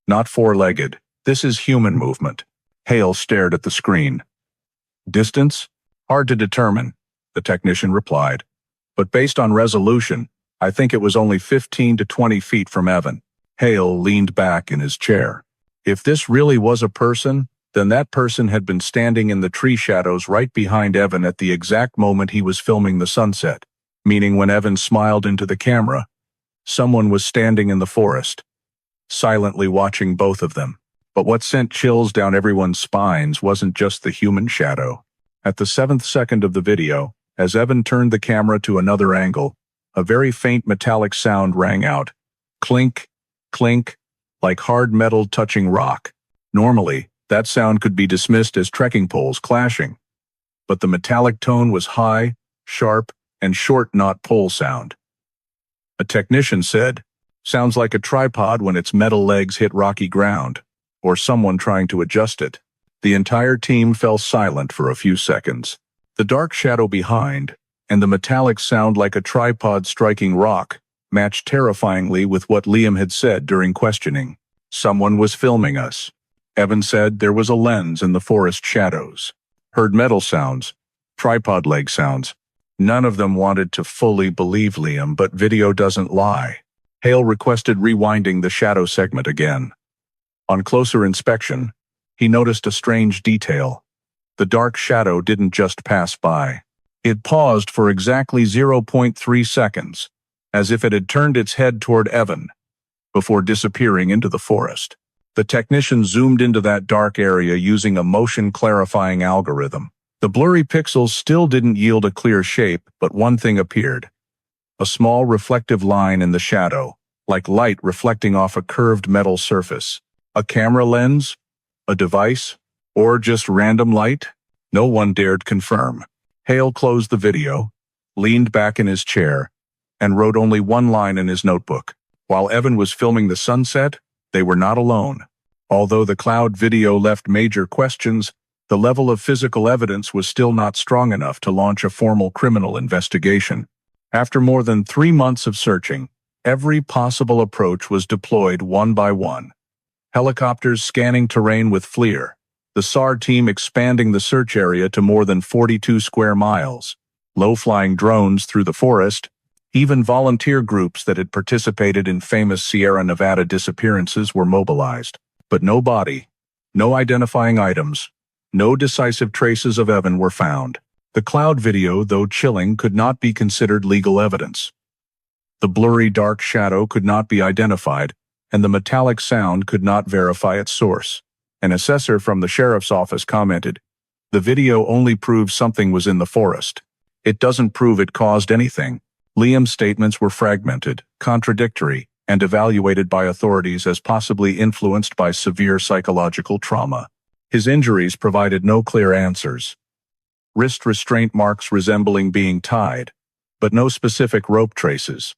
Not four-legged. This is human movement. Hale stared at the screen. Distance? Hard to determine, the technician replied. But based on resolution, I think it was only 15 to 20 feet from Evan. Hale leaned back in his chair. If this really was a person, then that person had been standing in the tree shadows right behind Evan at the exact moment he was filming the sunset, meaning when Evan smiled into the camera, someone was standing in the forest, silently watching both of them. But what sent chills down everyone's spines wasn't just the human shadow. At the 7th second of the video, as Evan turned the camera to another angle, a very faint metallic sound rang out. Clink, clink, like hard metal touching rock. Normally, that sound could be dismissed as trekking poles clashing. But the metallic tone was high, sharp, and short, not pole sound. A technician said, "Sounds like a tripod when its metal legs hit rocky ground, or someone trying to adjust it." The entire team fell silent for a few seconds. The dark shadow behind, and the metallic sound like a tripod striking rock, matched terrifyingly with what Liam had said during questioning. Someone was filming us. Evan said there was a lens in the forest shadows. Heard metal sounds, tripod leg sounds. None of them wanted to fully believe Liam, but video doesn't lie. Hale requested rewinding the shadow segment again. On closer inspection, he noticed a strange detail. The dark shadow didn't just pass by. It paused for exactly 0.3 seconds, as if it had turned its head toward Evan, before disappearing into the forest. The technician zoomed into that dark area using a motion-clarifying algorithm. The blurry pixels still didn't yield a clear shape, but one thing appeared. A small reflective line in the shadow, like light reflecting off a curved metal surface. A camera lens? A device? Or just random light? No one dared confirm. Hale closed the video, leaned back in his chair, and wrote only one line in his notebook. While Evan was filming the sunset, they were not alone. Although the cloud video left major questions, the level of physical evidence was still not strong enough to launch a formal criminal investigation. After more than 3 months of searching, every possible approach was deployed one by one. Helicopters scanning terrain with FLIR, the SAR team expanding the search area to more than 42 square miles, low-flying drones through the forest, even volunteer groups that had participated in famous Sierra Nevada disappearances were mobilized. But no body, no identifying items, no decisive traces of Evan were found. The cloud video, though chilling, could not be considered legal evidence. The blurry dark shadow could not be identified, and the metallic sound could not verify its source. An assessor from the sheriff's office commented, "The video only proves something was in the forest. It doesn't prove it caused anything." Liam's statements were fragmented, contradictory, and evaluated by authorities as possibly influenced by severe psychological trauma. His injuries provided no clear answers. Wrist restraint marks resembling being tied, but no specific rope traces.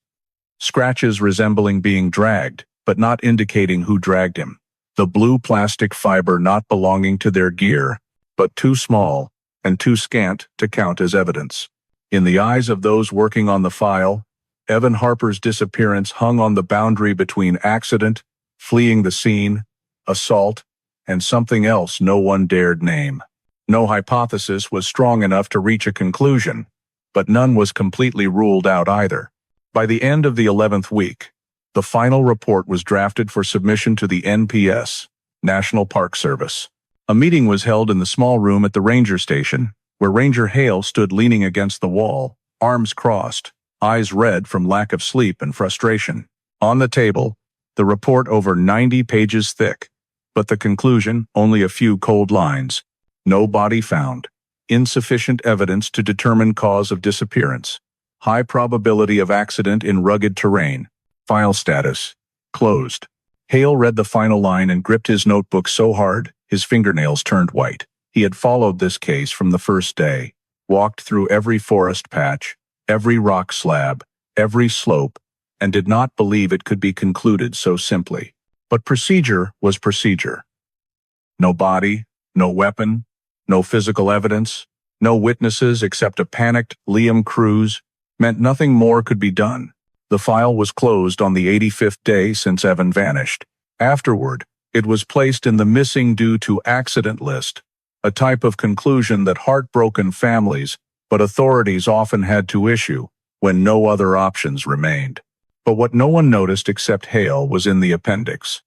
Scratches resembling being dragged, but not indicating who dragged him. The blue plastic fiber not belonging to their gear, but too small and too scant to count as evidence. In the eyes of those working on the file, Evan Harper's disappearance hung on the boundary between accident, fleeing the scene, assault, and something else no one dared name. No hypothesis was strong enough to reach a conclusion, but none was completely ruled out either. By the end of the 11th week, the final report was drafted for submission to the NPS, National Park Service. A meeting was held in the small room at the ranger station, where Ranger Hale stood leaning against the wall, arms crossed, eyes red from lack of sleep and frustration. On the table, the report over 90 pages thick, but the conclusion only a few cold lines. No body found. Insufficient evidence to determine cause of disappearance. High probability of accident in rugged terrain. File status. Closed. Hale read the final line and gripped his notebook so hard, his fingernails turned white. He had followed this case from the first day, walked through every forest patch, every rock slab, every slope, and did not believe it could be concluded so simply. But procedure was procedure. No body, no weapon, no physical evidence, no witnesses except a panicked Liam Cruz, meant nothing more could be done. The file was closed on the 85th day since Evan vanished. Afterward, it was placed in the missing due to accident list, a type of conclusion that heartbroken families, but authorities often had to issue when no other options remained. But what no one noticed except Hale was in the appendix.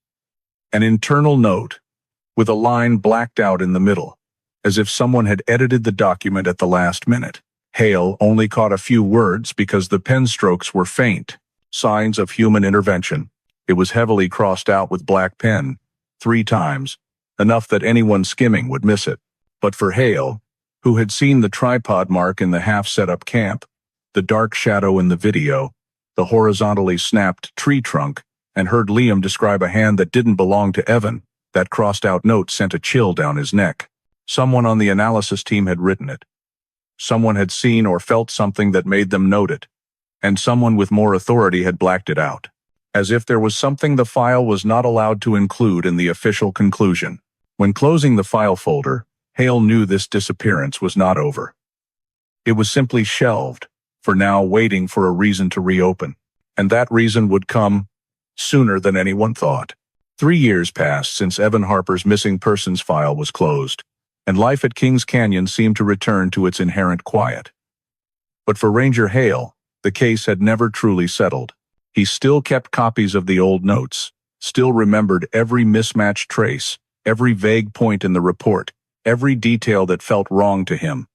An internal note, with a line blacked out in the middle, as if someone had edited the document at the last minute. Hale only caught a few words because the pen strokes were faint, signs of human intervention. It was heavily crossed out with black pen, 3 times, enough that anyone skimming would miss it. But for Hale, who had seen the tripod mark in the half-set-up camp, the dark shadow in the video, the horizontally snapped tree trunk, and heard Liam describe a hand that didn't belong to Evan, that crossed-out note sent a chill down his neck. Someone on the analysis team had written it. Someone had seen or felt something that made them note it, and someone with more authority had blacked it out. As if there was something the file was not allowed to include in the official conclusion. When closing the file folder, Hale knew this disappearance was not over. It was simply shelved, for now waiting for a reason to reopen, and that reason would come sooner than anyone thought. 3 years passed since Evan Harper's missing persons file was closed, and life at Kings Canyon seemed to return to its inherent quiet. But for Ranger Hale, the case had never truly settled. He still kept copies of the old notes, still remembered every mismatched trace, every vague point in the report, every detail that felt wrong to him.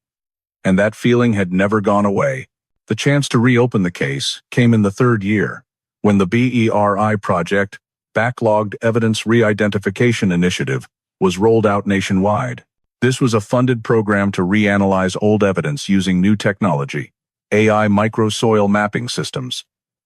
And that feeling had never gone away. The chance to reopen the case came in the third year, when the BERI project, Backlogged Evidence Re-Identification Initiative, was rolled out nationwide. This was a funded program to reanalyze old evidence using new technology, AI microsoil mapping systems,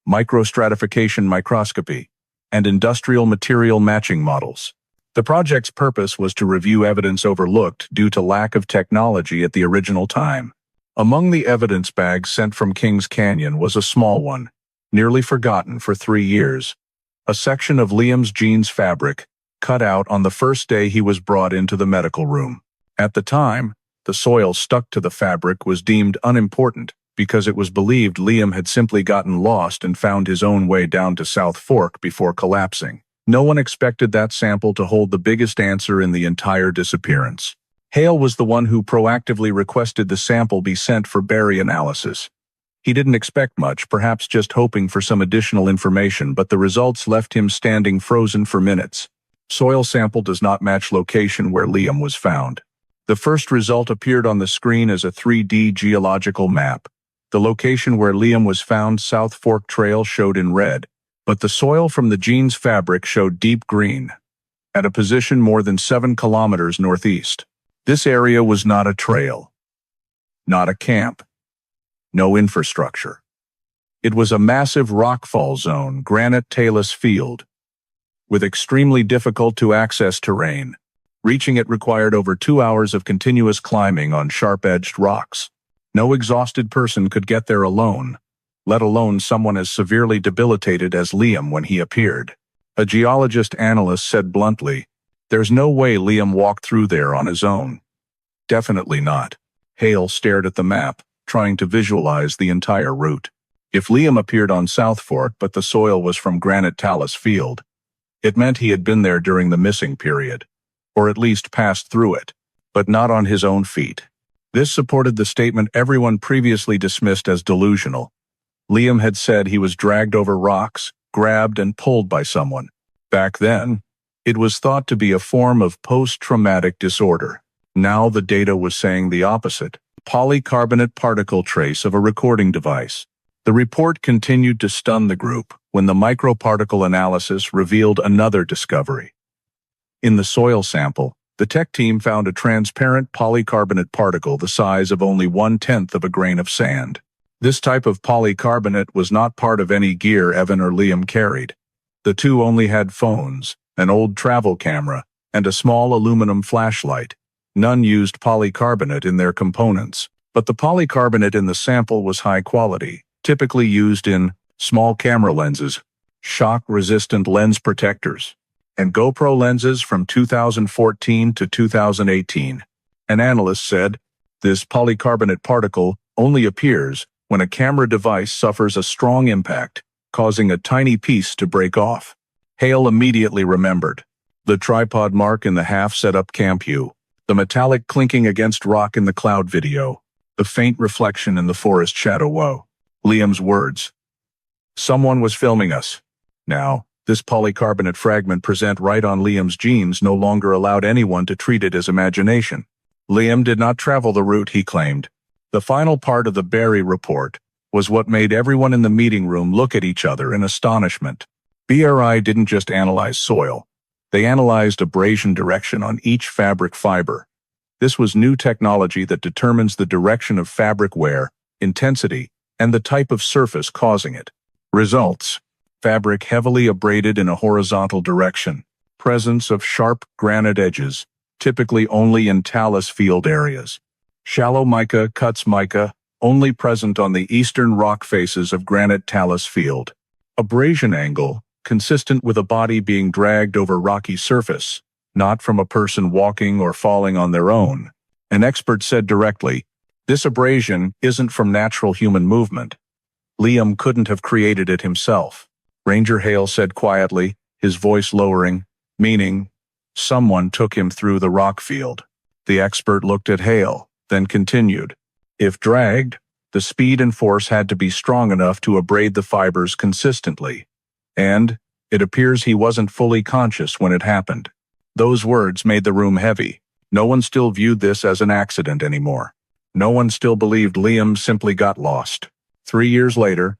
microstratification microscopy, and industrial material matching models. The project's purpose was to review evidence overlooked due to lack of technology at the original time. Among the evidence bags sent from Kings Canyon was a small one, nearly forgotten for 3 years. A section of Liam's jeans fabric, cut out on the first day he was brought into the medical room. At the time, the soil stuck to the fabric was deemed unimportant because it was believed Liam had simply gotten lost and found his own way down to South Fork before collapsing. No one expected that sample to hold the biggest answer in the entire disappearance. Hale was the one who proactively requested the sample be sent for berry analysis. He didn't expect much, perhaps just hoping for some additional information, but the results left him standing frozen for minutes. Soil sample does not match location where Liam was found. The first result appeared on the screen as a 3D geological map. The location where Liam was found, South Fork Trail, showed in red, but the soil from the jeans fabric showed deep green, at a position more than 7 kilometers northeast. This area was not a trail, not a camp, no infrastructure. It was a massive rockfall zone, granite talus field, with extremely difficult to access terrain. Reaching it required over 2 hours of continuous climbing on sharp-edged rocks. No exhausted person could get there alone, let alone someone as severely debilitated as Liam when he appeared. A geologist analyst said bluntly, "There's no way Liam walked through there on his own." Definitely not. Hale stared at the map, trying to visualize the entire route. If Liam appeared on South Fork but the soil was from granite talus field, it meant he had been there during the missing period, or at least passed through it, but not on his own feet. This supported the statement everyone previously dismissed as delusional. Liam had said he was dragged over rocks, grabbed and pulled by someone. Back then, it was thought to be a form of post-traumatic disorder. Now the data was saying the opposite. Polycarbonate particle trace of a recording device. The report continued to stun the group when the microparticle analysis revealed another discovery. In the soil sample, the tech team found a transparent polycarbonate particle the size of only 1/10 of a grain of sand. This type of polycarbonate was not part of any gear Evan or Liam carried. The two only had phones, an old travel camera, and a small aluminum flashlight. None used polycarbonate in their components, but the polycarbonate in the sample was high quality, typically used in small camera lenses, shock-resistant lens protectors, and GoPro lenses from 2014 to 2018. An analyst said, "This polycarbonate particle only appears when a camera device suffers a strong impact, causing a tiny piece to break off." Hale immediately remembered the tripod mark in the half-set-up camp view, the metallic clinking against rock in the cloud video, the faint reflection in the forest shadow. Whoa. Liam's words. Someone was filming us. Now, this polycarbonate fragment present right on Liam's jeans no longer allowed anyone to treat it as imagination. Liam did not travel the route he claimed. The final part of the Berry report was what made everyone in the meeting room look at each other in astonishment. BRI didn't just analyze soil. They analyzed abrasion direction on each fabric fiber. This was new technology that determines the direction of fabric wear, intensity, and the type of surface causing it. Results: fabric heavily abraded in a horizontal direction, presence of sharp granite edges, typically only in talus field areas. Shallow mica cuts mica, only present on the eastern rock faces of granite talus field. Abrasion angle, consistent with a body being dragged over rocky surface, not from a person walking or falling on their own. An expert said directly, "This abrasion isn't from natural human movement. Liam couldn't have created it himself." Ranger Hale said quietly, his voice lowering, meaning, someone took him through the rock field. The expert looked at Hale, then continued, "If dragged, The speed and force had to be strong enough to abrade the fibers consistently. And it appears he wasn't fully conscious when it happened. Those words made the room heavy. No one still viewed this as an accident anymore. No one still believed Liam simply got lost. 3 years later,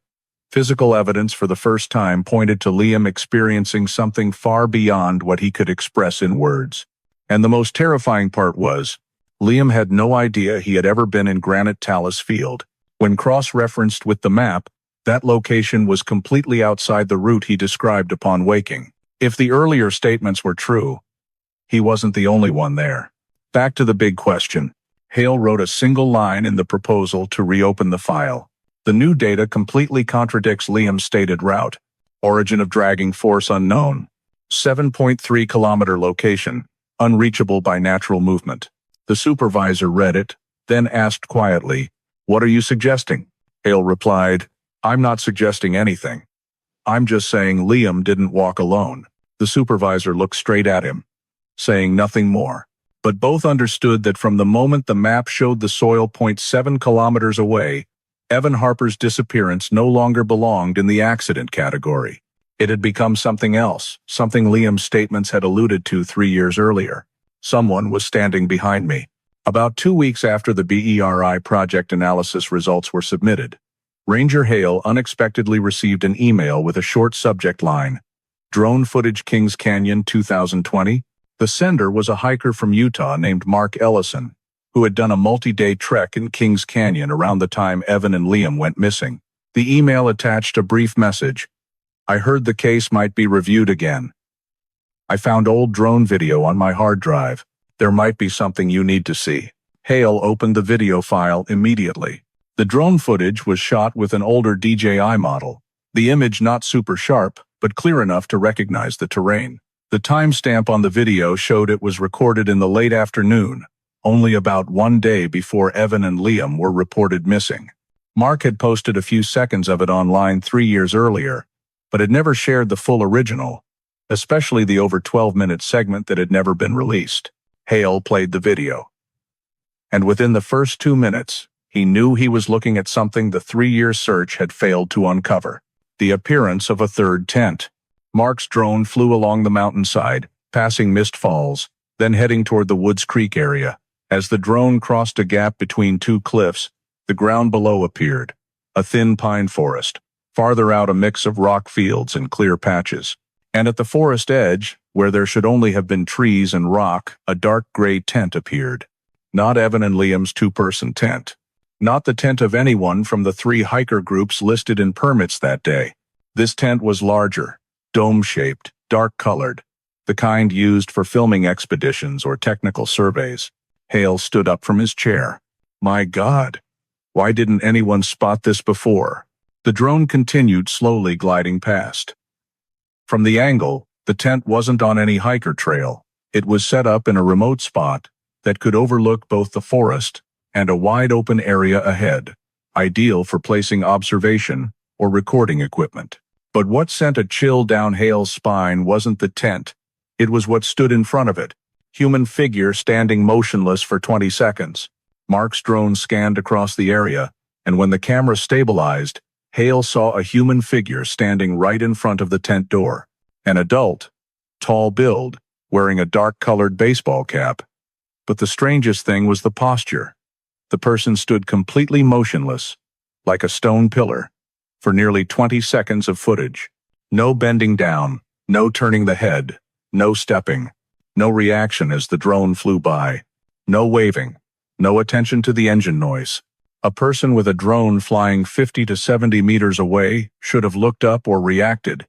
physical evidence for the first time pointed to Liam experiencing something far beyond what he could express in words. And the most terrifying part was, Liam had no idea he had ever been in Granite Talus Field. When cross-referenced with the map, that location was completely outside the route he described upon waking. If the earlier statements were true, he wasn't the only one there. Back to the big question. Hale wrote a single line in the proposal to reopen the file. The new data completely contradicts Liam's stated route. Origin of dragging force unknown. 7.3-kilometer location, unreachable by natural movement. The supervisor read it, then asked quietly, "What are you suggesting?" Hale replied, "I'm not suggesting anything. I'm just saying Liam didn't walk alone." The supervisor looked straight at him, saying nothing more. But both understood that from the moment the map showed the soil 0.7 kilometers away, Evan Harper's disappearance no longer belonged in the accident category. It had become something else, something Liam's statements had alluded to 3 years earlier. Someone was standing behind me. About 2 weeks after the BERI project analysis results were submitted, Ranger Hale unexpectedly received an email with a short subject line, "Drone footage Kings Canyon 2020? The sender was a hiker from Utah named Mark Ellison, who had done a multi-day trek in Kings Canyon around the time Evan and Liam went missing. The email attached a brief message. "I heard the case might be reviewed again. I found old drone video on my hard drive. There might be something you need to see." Hale opened the video file immediately. The drone footage was shot with an older DJI model. The image not super sharp, but clear enough to recognize the terrain. The timestamp on the video showed it was recorded in the late afternoon, only about 1 day before Evan and Liam were reported missing. Mark had posted a few seconds of it online 3 years earlier, but had never shared the full original, especially the over 12-minute segment that had never been released. Hale played the video. And within the first 2 minutes, he knew he was looking at something the 3-year search had failed to uncover: the appearance of a third tent. Mark's drone flew along the mountainside, passing Mist Falls, then heading toward the Woods Creek area. As the drone crossed a gap between two cliffs, the ground below appeared, a thin pine forest. Farther out, a mix of rock fields and clear patches. And at the forest edge, where there should only have been trees and rock, a dark gray tent appeared. Not Evan and Liam's 2-person tent. Not the tent of anyone from the 3 hiker groups listed in permits that day. This tent was larger, dome-shaped, dark-colored, the kind used for filming expeditions or technical surveys. Hale stood up from his chair. My God, why didn't anyone spot this before? The drone continued slowly gliding past. From the angle, the tent wasn't on any hiker trail. It was set up in a remote spot that could overlook both the forest and a wide-open area ahead, ideal for placing observation or recording equipment. But what sent a chill down Hale's spine wasn't the tent. It was what stood in front of it. Human figure standing motionless for 20 seconds. Mark's drone scanned across the area, and when the camera stabilized, Hale saw a human figure standing right in front of the tent door. An adult, tall build, wearing a dark-colored baseball cap. But the strangest thing was the posture. The person stood completely motionless, like a stone pillar, for nearly 20 seconds of footage. No bending down, no turning the head, no stepping, no reaction as the drone flew by, no waving, no attention to the engine noise. A person with a drone flying 50 to 70 meters away should have looked up or reacted.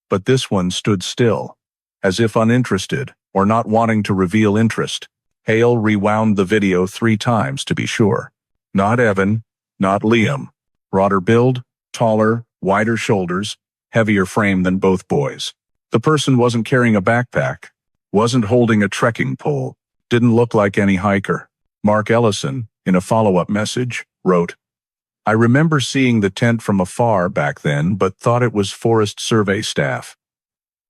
But this one stood still, as if uninterested or not wanting to reveal interest. Hale rewound the video 3 times to be sure. Not Evan, not Liam. Broader build, taller, wider shoulders, heavier frame than both boys. The person wasn't carrying a backpack, wasn't holding a trekking pole, didn't look like any hiker. Mark Ellison, in a follow-up message, wrote, "I remember seeing the tent from afar back then, but thought it was Forest Survey staff.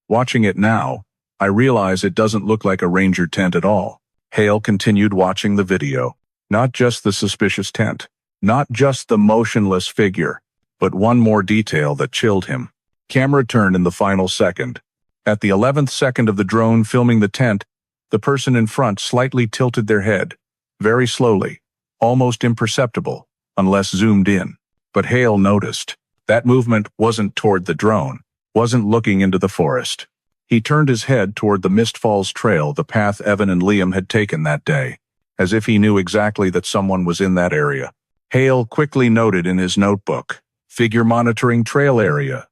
Watching it now, I realize it doesn't look like a ranger tent at all." Hale continued watching the video. Not just the suspicious tent, Not just the motionless figure, but one more detail that chilled him. Camera turned in the final second. At the 11th second of the drone filming the tent, the person in front slightly tilted their head, very slowly, almost imperceptible, unless zoomed in. But Hale noticed. That movement wasn't toward the drone, wasn't looking into the forest. He turned his head toward the Mist Falls trail, the path Evan and Liam had taken that day, as if he knew exactly that someone was in that area. Hale quickly noted in his notebook, figure monitoring trail area,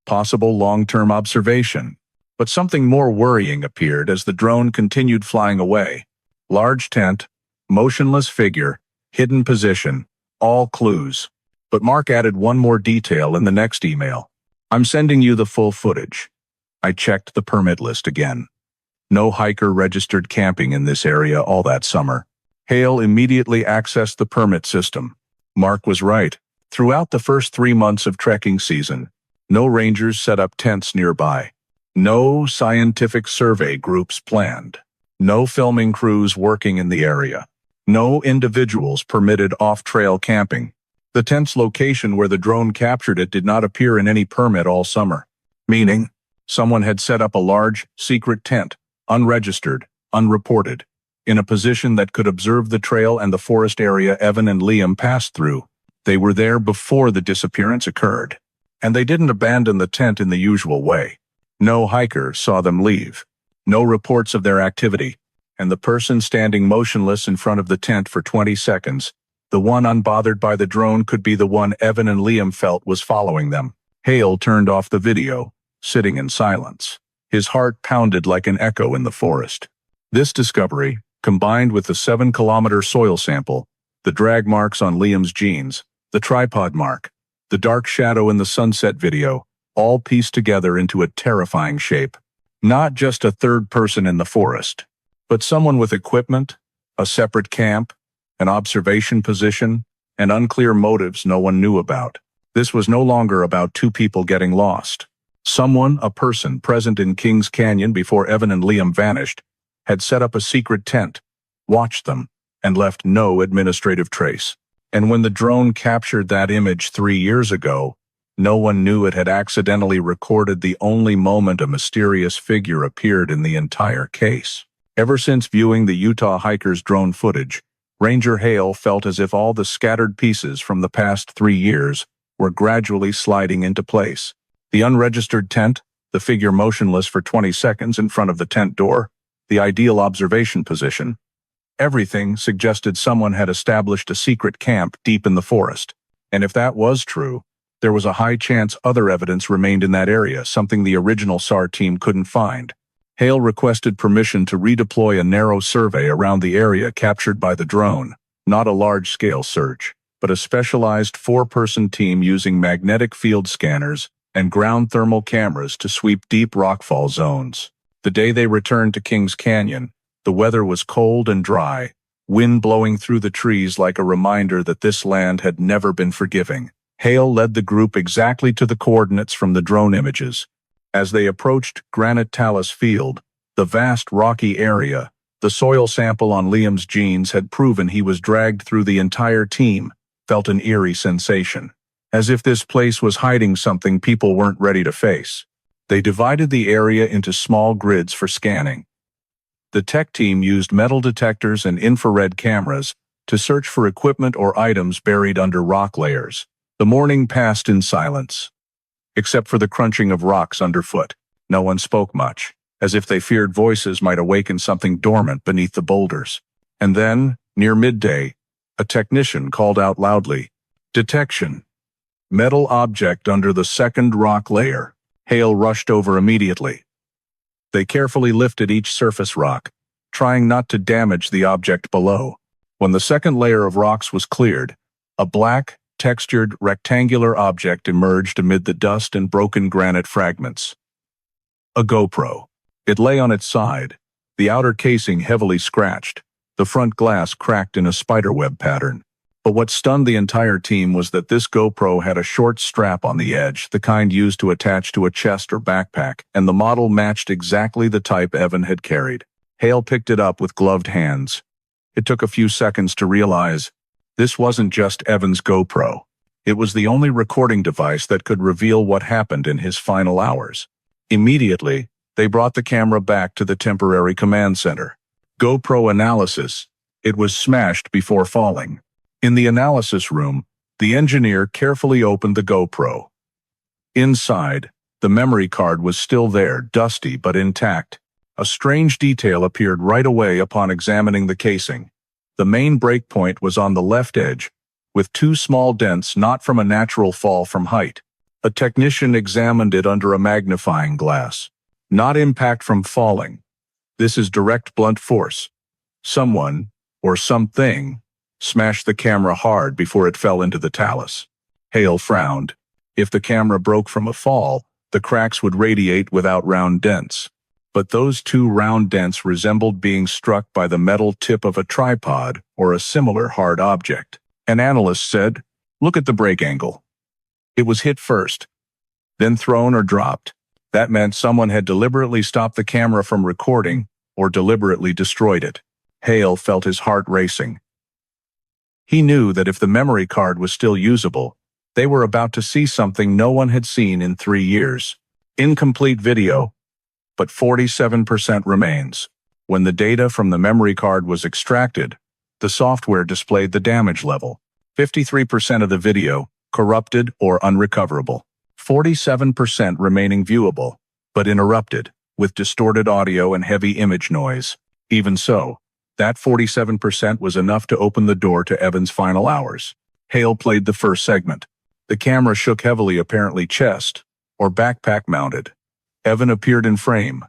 possible long-term observation. But something more worrying appeared as the drone continued flying away. Large tent, motionless figure, hidden position, all clues. But Mark added one more detail in the next email. I'm sending you the full footage. I checked the permit list again. No hiker registered camping in this area all that summer. Hale immediately accessed the permit system. Mark was right. Throughout the first 3 months of trekking season, no rangers set up tents nearby. No scientific survey groups planned. No filming crews working in the area. No individuals permitted off-trail camping. The tent's location where the drone captured it did not appear in any permit all summer. Meaning, someone had set up a large, secret tent, unregistered, unreported, in a position that could observe the trail and the forest area Evan and Liam passed through. They were there before the disappearance occurred. And they didn't abandon the tent in the usual way. No hiker saw them leave. No reports of their activity. And the person standing motionless in front of the tent for 20 seconds, the one unbothered by the drone, could be the one Evan and Liam felt was following them. Hale turned off the video, sitting in silence. His heart pounded like an echo in the forest. This discovery, combined with the 7-kilometer soil sample, the drag marks on Liam's jeans, the tripod mark, the dark shadow in the sunset video, all pieced together into a terrifying shape. Not just a third person in the forest, but someone with equipment, a separate camp, an observation position, and unclear motives no one knew about. This was no longer about two people getting lost. Someone, a person present in Kings Canyon before Evan and Liam vanished, had set up a secret tent, watched them, and left no administrative trace. And when the drone captured that image 3 years ago, no one knew it had accidentally recorded the only moment a mysterious figure appeared in the entire case. Ever since viewing the Utah hiker's drone footage, Ranger Hale felt as if all the scattered pieces from the past 3 years were gradually sliding into place. The unregistered tent, the figure motionless for 20 seconds in front of the tent door, the ideal observation position. Everything suggested someone had established a secret camp deep in the forest. And if that was true, there was a high chance other evidence remained in that area, something the original SAR team couldn't find. Hale requested permission to redeploy a narrow survey around the area captured by the drone, not a large-scale search, but a specialized 4-person team using magnetic field scanners and ground thermal cameras to sweep deep rockfall zones. The day they returned to Kings Canyon, the weather was cold and dry, wind blowing through the trees like a reminder that this land had never been forgiving. Hale led the group exactly to the coordinates from the drone images. As they approached Granite Talus Field, the vast rocky area, the soil sample on Liam's jeans had proven he was dragged through. The entire team felt an eerie sensation, as if this place was hiding something people weren't ready to face. They divided the area into small grids for scanning. The tech team used metal detectors and infrared cameras to search for equipment or items buried under rock layers. The morning passed in silence. Except for the crunching of rocks underfoot, no one spoke much, as if they feared voices might awaken something dormant beneath the boulders. And then, near midday, a technician called out loudly, "Detection! Metal object under the second rock layer." Hale rushed over immediately. They carefully lifted each surface rock, trying not to damage the object below. When the second layer of rocks was cleared, a black, textured, rectangular object emerged amid the dust and broken granite fragments. A GoPro. It lay on its side, the outer casing heavily scratched, the front glass cracked in a spiderweb pattern. But what stunned the entire team was that this GoPro had a short strap on the edge, the kind used to attach to a chest or backpack, and the model matched exactly the type Evan had carried. Hale picked it up with gloved hands. It took a few seconds to realize This wasn't just Evan's GoPro. It was the only recording device that could reveal what happened in his final hours. Immediately, they brought the camera back to the temporary command center. GoPro analysis. It was smashed before falling. In the analysis room, the engineer carefully opened the GoPro. Inside, the memory card was still there, dusty but intact. A strange detail appeared right away upon examining the casing. The main breakpoint was on the left edge, with two small dents not from a natural fall from height. A technician examined it under a magnifying glass. Not impact from falling. This is direct blunt force. Someone, or something, smashed the camera hard before it fell into the talus. Hale frowned. If the camera broke from a fall, the cracks would radiate without round dents. But those two round dents resembled being struck by the metal tip of a tripod or a similar hard object. An analyst said, "Look at the break angle. It was hit first, then thrown or dropped. That meant someone had deliberately stopped the camera from recording or deliberately destroyed it." Hale felt his heart racing. He knew that if the memory card was still usable, they were about to see something no one had seen in 3 years. Incomplete video, but 47% remains. When the data from the memory card was extracted, the software displayed the damage level. 53% of the video, corrupted or unrecoverable. 47% remaining viewable, but interrupted, with distorted audio and heavy image noise. Even so, that 47% was enough to open the door to Evan's final hours. Hale played the first segment. The camera shook heavily, apparently chest or backpack mounted. Evan appeared in frame,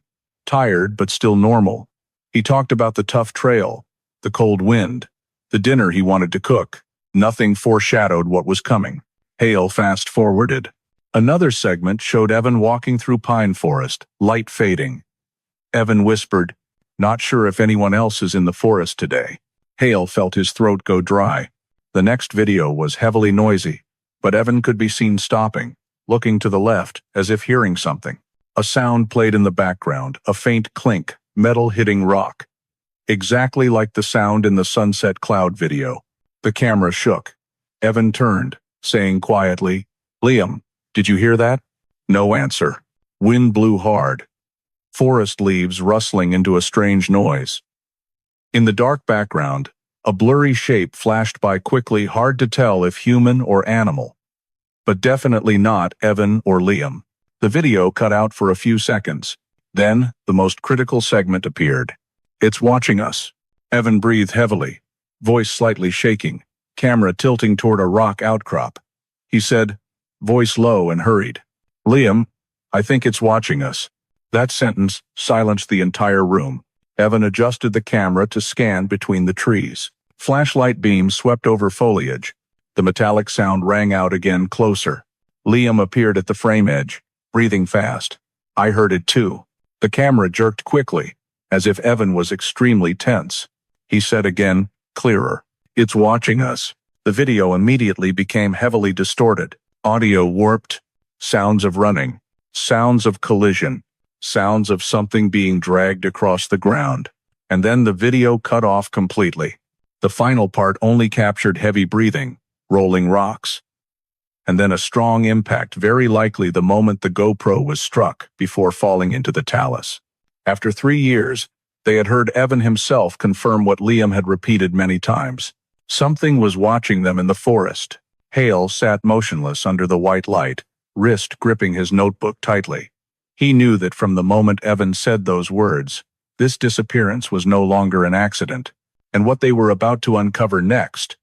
tired but still normal. He talked about the tough trail, the cold wind, the dinner he wanted to cook. Nothing foreshadowed what was coming. Hale fast-forwarded. Another segment showed Evan walking through pine forest, light fading. Evan whispered, "Not sure if anyone else is in the forest today." Hale felt his throat go dry. The next video was heavily noisy, but Evan could be seen stopping, looking to the left, as if hearing something. A sound played in the background, a faint clink, metal hitting rock. Exactly like the sound in the sunset cloud video. The camera shook. Evan turned, saying quietly, "Liam, did you hear that?" No answer. Wind blew hard. Forest leaves rustling into a strange noise. In the dark background, a blurry shape flashed by quickly, hard to tell if human or animal. But definitely not Evan or Liam. The video cut out for a few seconds. Then, the most critical segment appeared. "It's watching us." Evan breathed heavily, voice slightly shaking, camera tilting toward a rock outcrop. He said, voice low and hurried, "Liam, I think it's watching us." That sentence silenced the entire room. Evan adjusted the camera to scan between the trees. Flashlight beams swept over foliage. The metallic sound rang out again, closer. Liam appeared at the frame edge, breathing fast. I heard it too. The camera jerked quickly, as if Evan was extremely tense. He said again, clearer, "It's watching us." The video immediately became heavily distorted. Audio warped. Sounds of running. Sounds of collision. Sounds of something being dragged across the ground. And then the video cut off completely. The final part only captured heavy breathing, rolling rocks. And then a strong impact, very likely the moment the GoPro was struck, before falling into the talus. After 3 years, they had heard Evan himself confirm what Liam had repeated many times. Something was watching them in the forest. Hale sat motionless under the white light, wrist gripping his notebook tightly. He knew that from the moment Evan said those words, this disappearance was no longer an accident, and what they were about to uncover next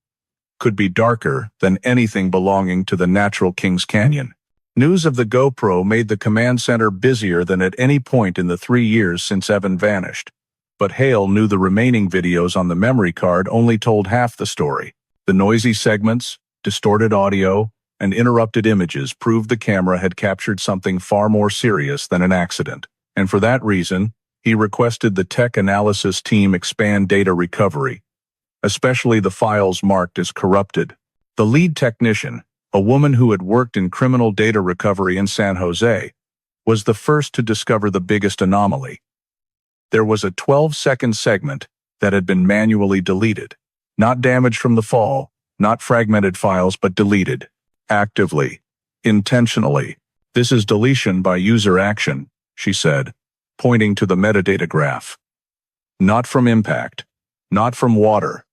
could be darker than anything belonging to the natural Kings Canyon. News of the GoPro made the command center busier than at any point in the 3 years since Evan vanished. But Hale knew the remaining videos on the memory card only told half the story. The noisy segments, distorted audio, and interrupted images proved the camera had captured something far more serious than an accident. And for that reason, he requested the tech analysis team expand data recovery, especially the files marked as corrupted. The lead technician, a woman who had worked in criminal data recovery in San Jose, was the first to discover the biggest anomaly. There was a 12-second segment that had been manually deleted. Not damage from the fall, not fragmented files but deleted. Actively. Intentionally. This is deletion by user action, she said, pointing to the metadata graph. Not from impact. Not from water.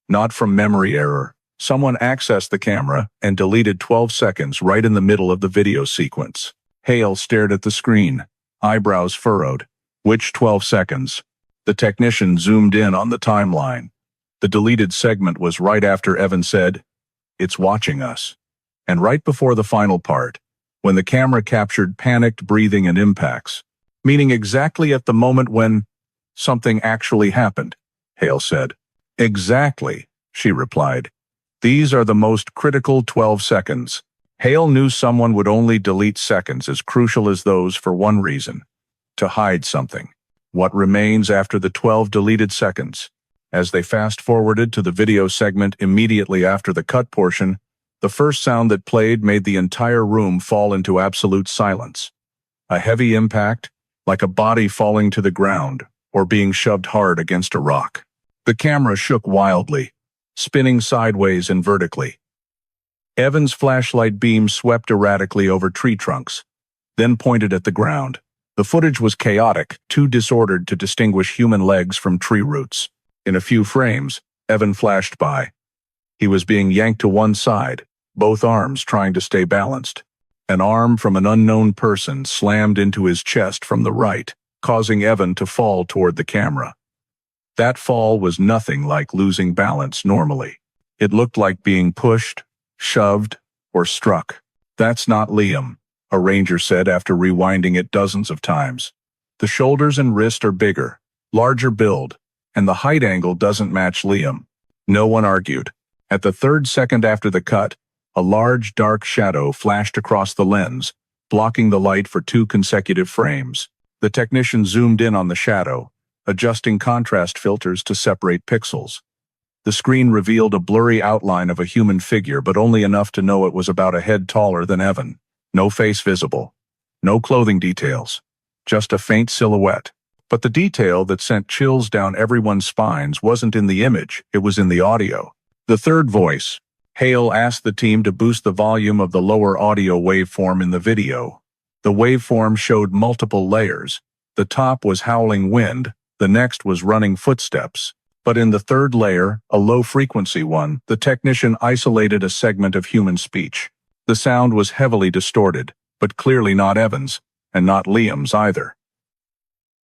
Not from memory error. Someone accessed the camera and deleted 12 seconds right in the middle of the video sequence. Hale stared at the screen, eyebrows furrowed. Which 12 seconds? The technician zoomed in on the timeline. The deleted segment was right after Evan said, "It's watching us." And right before the final part, when the camera captured panicked breathing and impacts, meaning exactly at the moment when something actually happened, Hale said. Exactly, she replied. These are the most critical 12 seconds. Hale knew someone would only delete seconds as crucial as those for one reason: to hide something. What remains after the 12 deleted seconds? As they fast-forwarded to the video segment immediately after the cut portion, the first sound that played made the entire room fall into absolute silence. A heavy impact, like a body falling to the ground or being shoved hard against a rock. The camera shook wildly, spinning sideways and vertically. Evan's flashlight beam swept erratically over tree trunks, then pointed at the ground. The footage was chaotic, too disordered to distinguish human legs from tree roots. In a few frames, Evan flashed by. He was being yanked to one side, both arms trying to stay balanced. An arm from an unknown person slammed into his chest from the right, causing Evan to fall toward the camera. That fall was nothing like losing balance normally. It looked like being pushed, shoved, or struck. "That's not Liam," a ranger said after rewinding it dozens of times. "The shoulders and wrist are bigger, larger build, and the height angle doesn't match Liam." No one argued. At the third second after the cut, a large dark shadow flashed across the lens, blocking the light for 2 consecutive frames. The technician zoomed in on the shadow, adjusting contrast filters to separate pixels. The screen revealed a blurry outline of a human figure, but only enough to know it was about a head taller than Evan. No face visible. No clothing details. Just a faint silhouette. But the detail that sent chills down everyone's spines wasn't in the image, it was in the audio. The third voice. Hale asked the team to boost the volume of the lower audio waveform in the video. The waveform showed multiple layers. The top was howling wind, the next was running footsteps. But in the third layer, a low-frequency one, the technician isolated a segment of human speech. The sound was heavily distorted, but clearly not Evan's, and not Liam's either.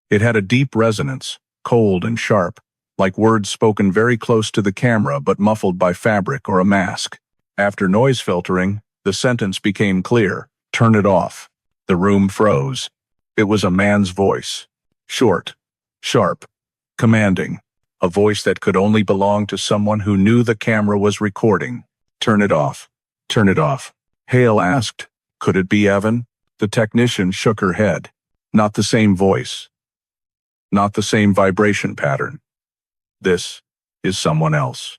It had a deep resonance, cold and sharp, like words spoken very close to the camera but muffled by fabric or a mask. After noise filtering, the sentence became clear: "Turn it off." The room froze. It was a man's voice. Short, sharp, commanding. A voice that could only belong to someone who knew the camera was recording. "Turn it off. Turn it off." Hale asked, "Could it be Evan?" The technician shook her head. Not the same voice. Not the same vibration pattern. This is someone else.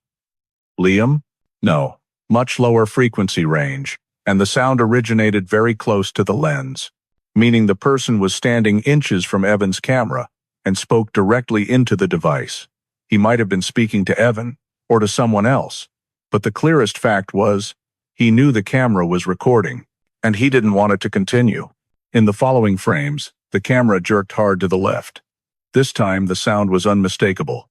Liam? No. Much lower frequency range, and the sound originated very close to the lens, meaning the person was standing inches from Evan's camera and spoke directly into the device. He might have been speaking to Evan, or to someone else, but the clearest fact was, he knew the camera was recording, and he didn't want it to continue. In the following frames, the camera jerked hard to the left. This time the sound was unmistakable.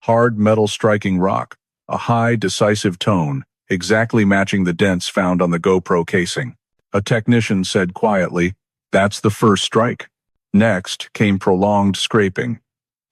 Hard metal striking rock, a high, decisive tone, exactly matching the dents found on the GoPro casing. A technician said quietly, "That's the first strike." Next came prolonged scraping,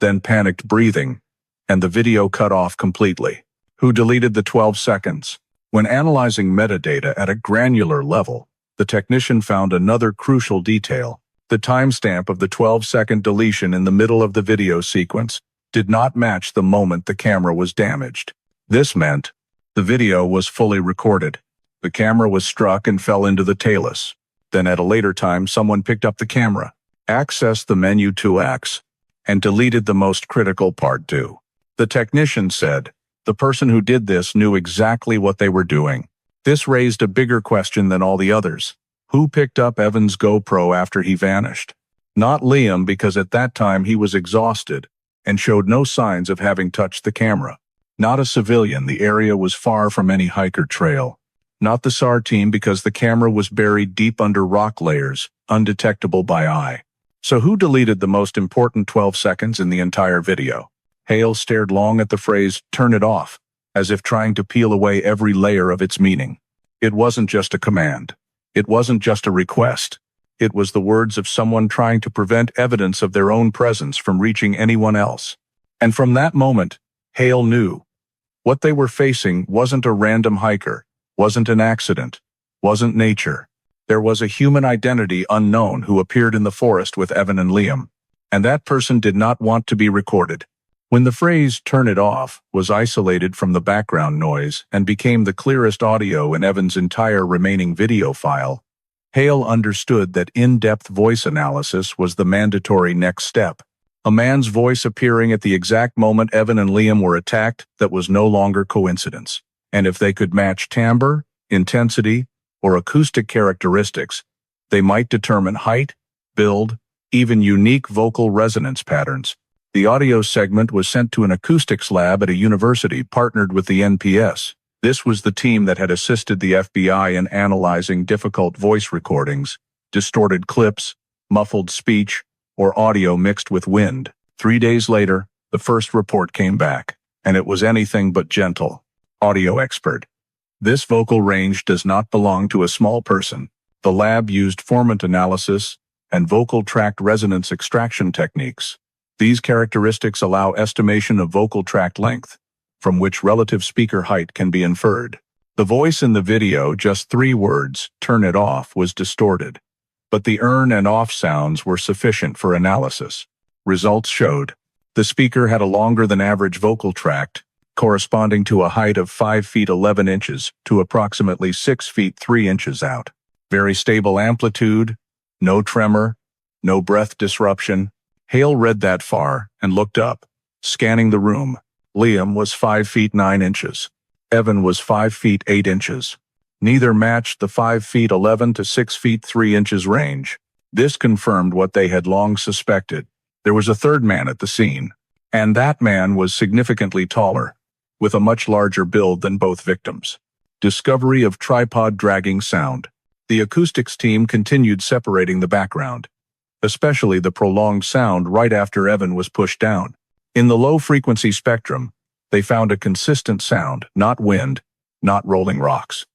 then panicked breathing, and the video cut off completely. Who deleted the 12 seconds? When analyzing metadata at a granular level, the technician found another crucial detail. The timestamp of the 12-second deletion in the middle of the video sequence did not match the moment the camera was damaged. This meant the video was fully recorded. The camera was struck and fell into the talus. Then at a later time, someone picked up the camera, accessed the menu 2x, and deleted the most critical part too. The technician said, the person who did this knew exactly what they were doing. This raised a bigger question than all the others. Who picked up Evan's GoPro after he vanished? Not Liam, because at that time he was exhausted and showed no signs of having touched the camera. Not a civilian, the area was far from any hiker trail. Not the SAR team because the camera was buried deep under rock layers, undetectable by eye. So who deleted the most important 12 seconds in the entire video? Hale stared long at the phrase, "turn it off," as if trying to peel away every layer of its meaning. It wasn't just a command. It wasn't just a request. It was the words of someone trying to prevent evidence of their own presence from reaching anyone else. And from that moment, Hale knew. What they were facing wasn't a random hiker, wasn't an accident, wasn't nature. There was a human identity unknown who appeared in the forest with Evan and Liam. And that person did not want to be recorded. When the phrase "turn it off" was isolated from the background noise and became the clearest audio in Evan's entire remaining video file, Hale understood that in-depth voice analysis was the mandatory next step. A man's voice appearing at the exact moment Evan and Liam were attacked, that was no longer coincidence. And if they could match timbre, intensity, or acoustic characteristics, they might determine height, build, even unique vocal resonance patterns. The audio segment was sent to an acoustics lab at a university partnered with the NPS. This was the team that had assisted the FBI in analyzing difficult voice recordings, distorted clips, muffled speech, or audio mixed with wind. 3 days later, the first report came back, and it was anything but gentle. Audio expert. This vocal range does not belong to a small person. The lab used formant analysis and vocal tract resonance extraction techniques. These characteristics allow estimation of vocal tract length, from which relative speaker height can be inferred. The voice in the video, just 3 words, "turn it off," was distorted, but the earn and off sounds were sufficient for analysis. Results showed the speaker had a longer than average vocal tract, corresponding to a height of 5 feet 11 inches to approximately 6 feet 3 inches out. Very stable amplitude, no tremor, no breath disruption. Hale read that far and looked up, scanning the room. Liam was 5 feet 9 inches. Evan was 5 feet 8 inches. Neither matched the 5 feet 11 to 6 feet 3 inches range. This confirmed what they had long suspected. There was a third man at the scene, and that man was significantly taller, with a much larger build than both victims. Discovery of tripod dragging sound. The acoustics team continued separating the background, especially the prolonged sound right after Evan was pushed down. In the low-frequency spectrum, they found a consistent sound, not wind, not rolling rocks.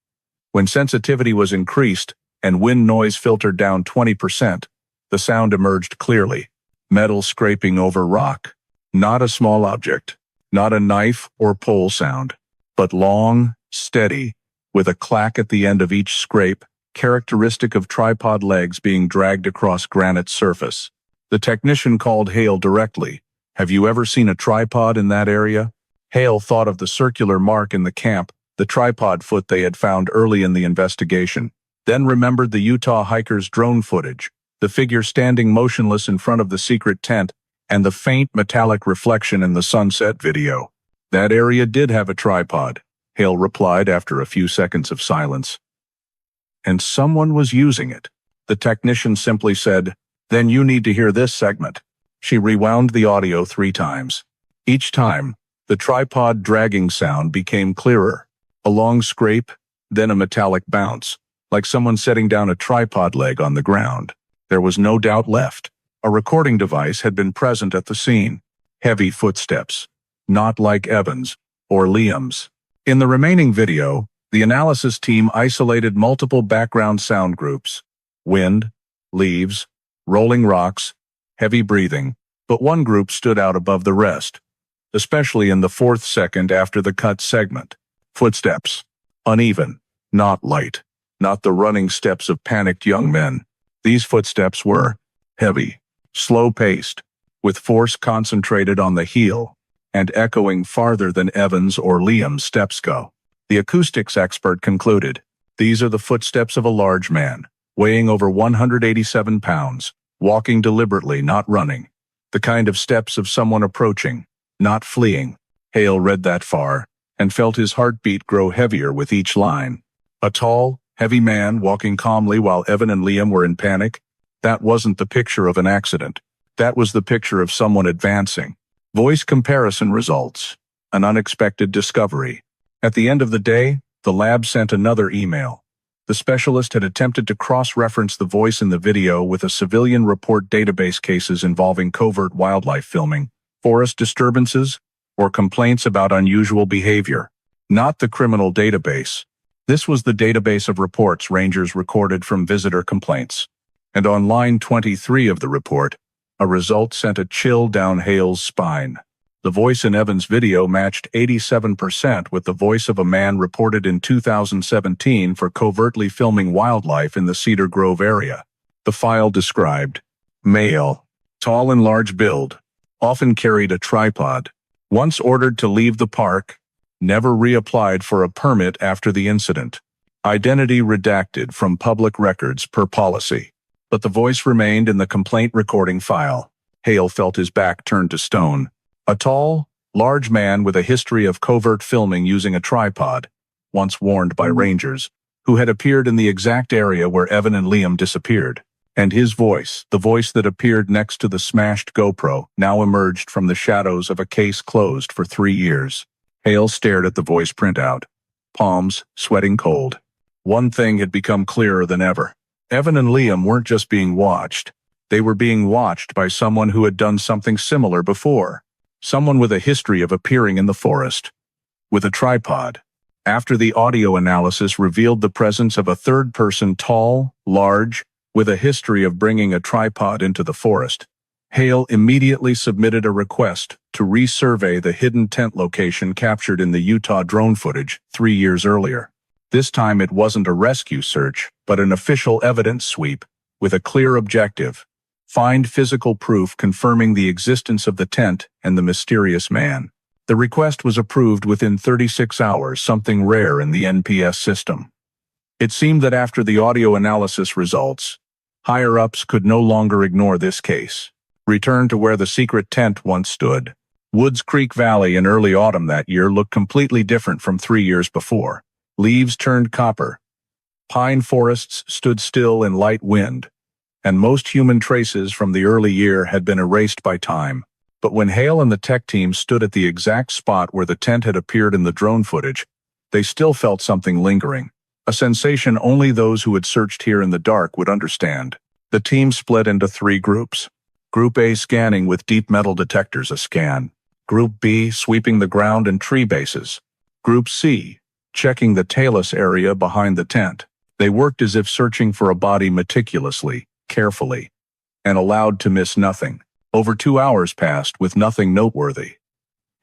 When sensitivity was increased and wind noise filtered down 20%, the sound emerged clearly. Metal scraping over rock. Not a small object, not a knife or pole sound, but long, steady, with a clack at the end of each scrape, characteristic of tripod legs being dragged across granite surface. The technician called Hale directly. "Have you ever seen a tripod in that area?" Hale thought of the circular mark in the camp, the tripod foot they had found early in the investigation, then remembered the Utah hikers' drone footage, the figure standing motionless in front of the secret tent, and the faint metallic reflection in the sunset video. "That area did have a tripod," Hale replied after a few seconds of silence. "And someone was using it." The technician simply said, "Then you need to hear this segment." She rewound the audio 3 times. Each time, the tripod dragging sound became clearer. A long scrape, then a metallic bounce, like someone setting down a tripod leg on the ground. There was no doubt left. A recording device had been present at the scene. Heavy footsteps. Not like Evan's or Liam's. In the remaining video, the analysis team isolated multiple background sound groups. Wind, leaves, rolling rocks, heavy breathing, but one group stood out above the rest, especially in the 4th second after the cut segment. Footsteps. Uneven, not light, not the running steps of panicked young men. These footsteps were heavy, slow-paced, with force concentrated on the heel, and echoing farther than Evan's or Liam's steps go. The acoustics expert concluded, "These are the footsteps of a large man, weighing over 187 pounds, walking deliberately, not running. The kind of steps of someone approaching, not fleeing." Hale read that far, and felt his heartbeat grow heavier with each line. A tall, heavy man walking calmly while Evan and Liam were in panic? That wasn't the picture of an accident. That was the picture of someone advancing. Voice comparison results. An unexpected discovery. At the end of the day, the lab sent another email. The specialist had attempted to cross-reference the voice in the video with a civilian report database cases involving covert wildlife filming, forest disturbances, or complaints about unusual behavior. Not the criminal database. This was the database of reports rangers recorded from visitor complaints. And on line 23 of the report, a result sent a chill down Hale's spine. The voice in Evan's video matched 87% with the voice of a man reported in 2017 for covertly filming wildlife in the Cedar Grove area. The file described: male, tall and large build, often carried a tripod, once ordered to leave the park, never reapplied for a permit after the incident. Identity redacted from public records per policy. But the voice remained in the complaint recording file. Hale felt his back turned to stone. A tall, large man with a history of covert filming using a tripod, once warned by rangers, who had appeared in the exact area where Evan and Liam disappeared. And his voice, the voice that appeared next to the smashed GoPro, now emerged from the shadows of a case closed for 3 years. Hale stared at the voice printout, palms sweating cold. One thing had become clearer than ever. Evan and Liam weren't just being watched. They were being watched by someone who had done something similar before. Someone with a history of appearing in the forest. With a tripod. After the audio analysis revealed the presence of a third person, tall, large, with a history of bringing a tripod into the forest, Hale immediately submitted a request to resurvey the hidden tent location captured in the Utah drone footage 3 years earlier. This time it wasn't a rescue search, but an official evidence sweep, with a clear objective: find physical proof confirming the existence of the tent and the mysterious man. The request was approved within 36 hours, something rare in the NPS system. It seemed that after the audio analysis results, higher-ups could no longer ignore this case. Return to where the secret tent once stood. Woods Creek Valley in early autumn that year looked completely different from 3 years before. Leaves turned copper. Pine forests stood still in light wind, and most human traces from the early year had been erased by time. But when Hale and the tech team stood at the exact spot where the tent had appeared in the drone footage, they still felt something lingering, a sensation only those who had searched here in the dark would understand. The team split into 3 groups. Group A scanning with deep metal detectors a scan. Group B sweeping the ground and tree bases. Group C checking the talus area behind the tent. They worked as if searching for a body meticulously, carefully, and allowed to miss nothing. Over 2 hours passed with nothing noteworthy.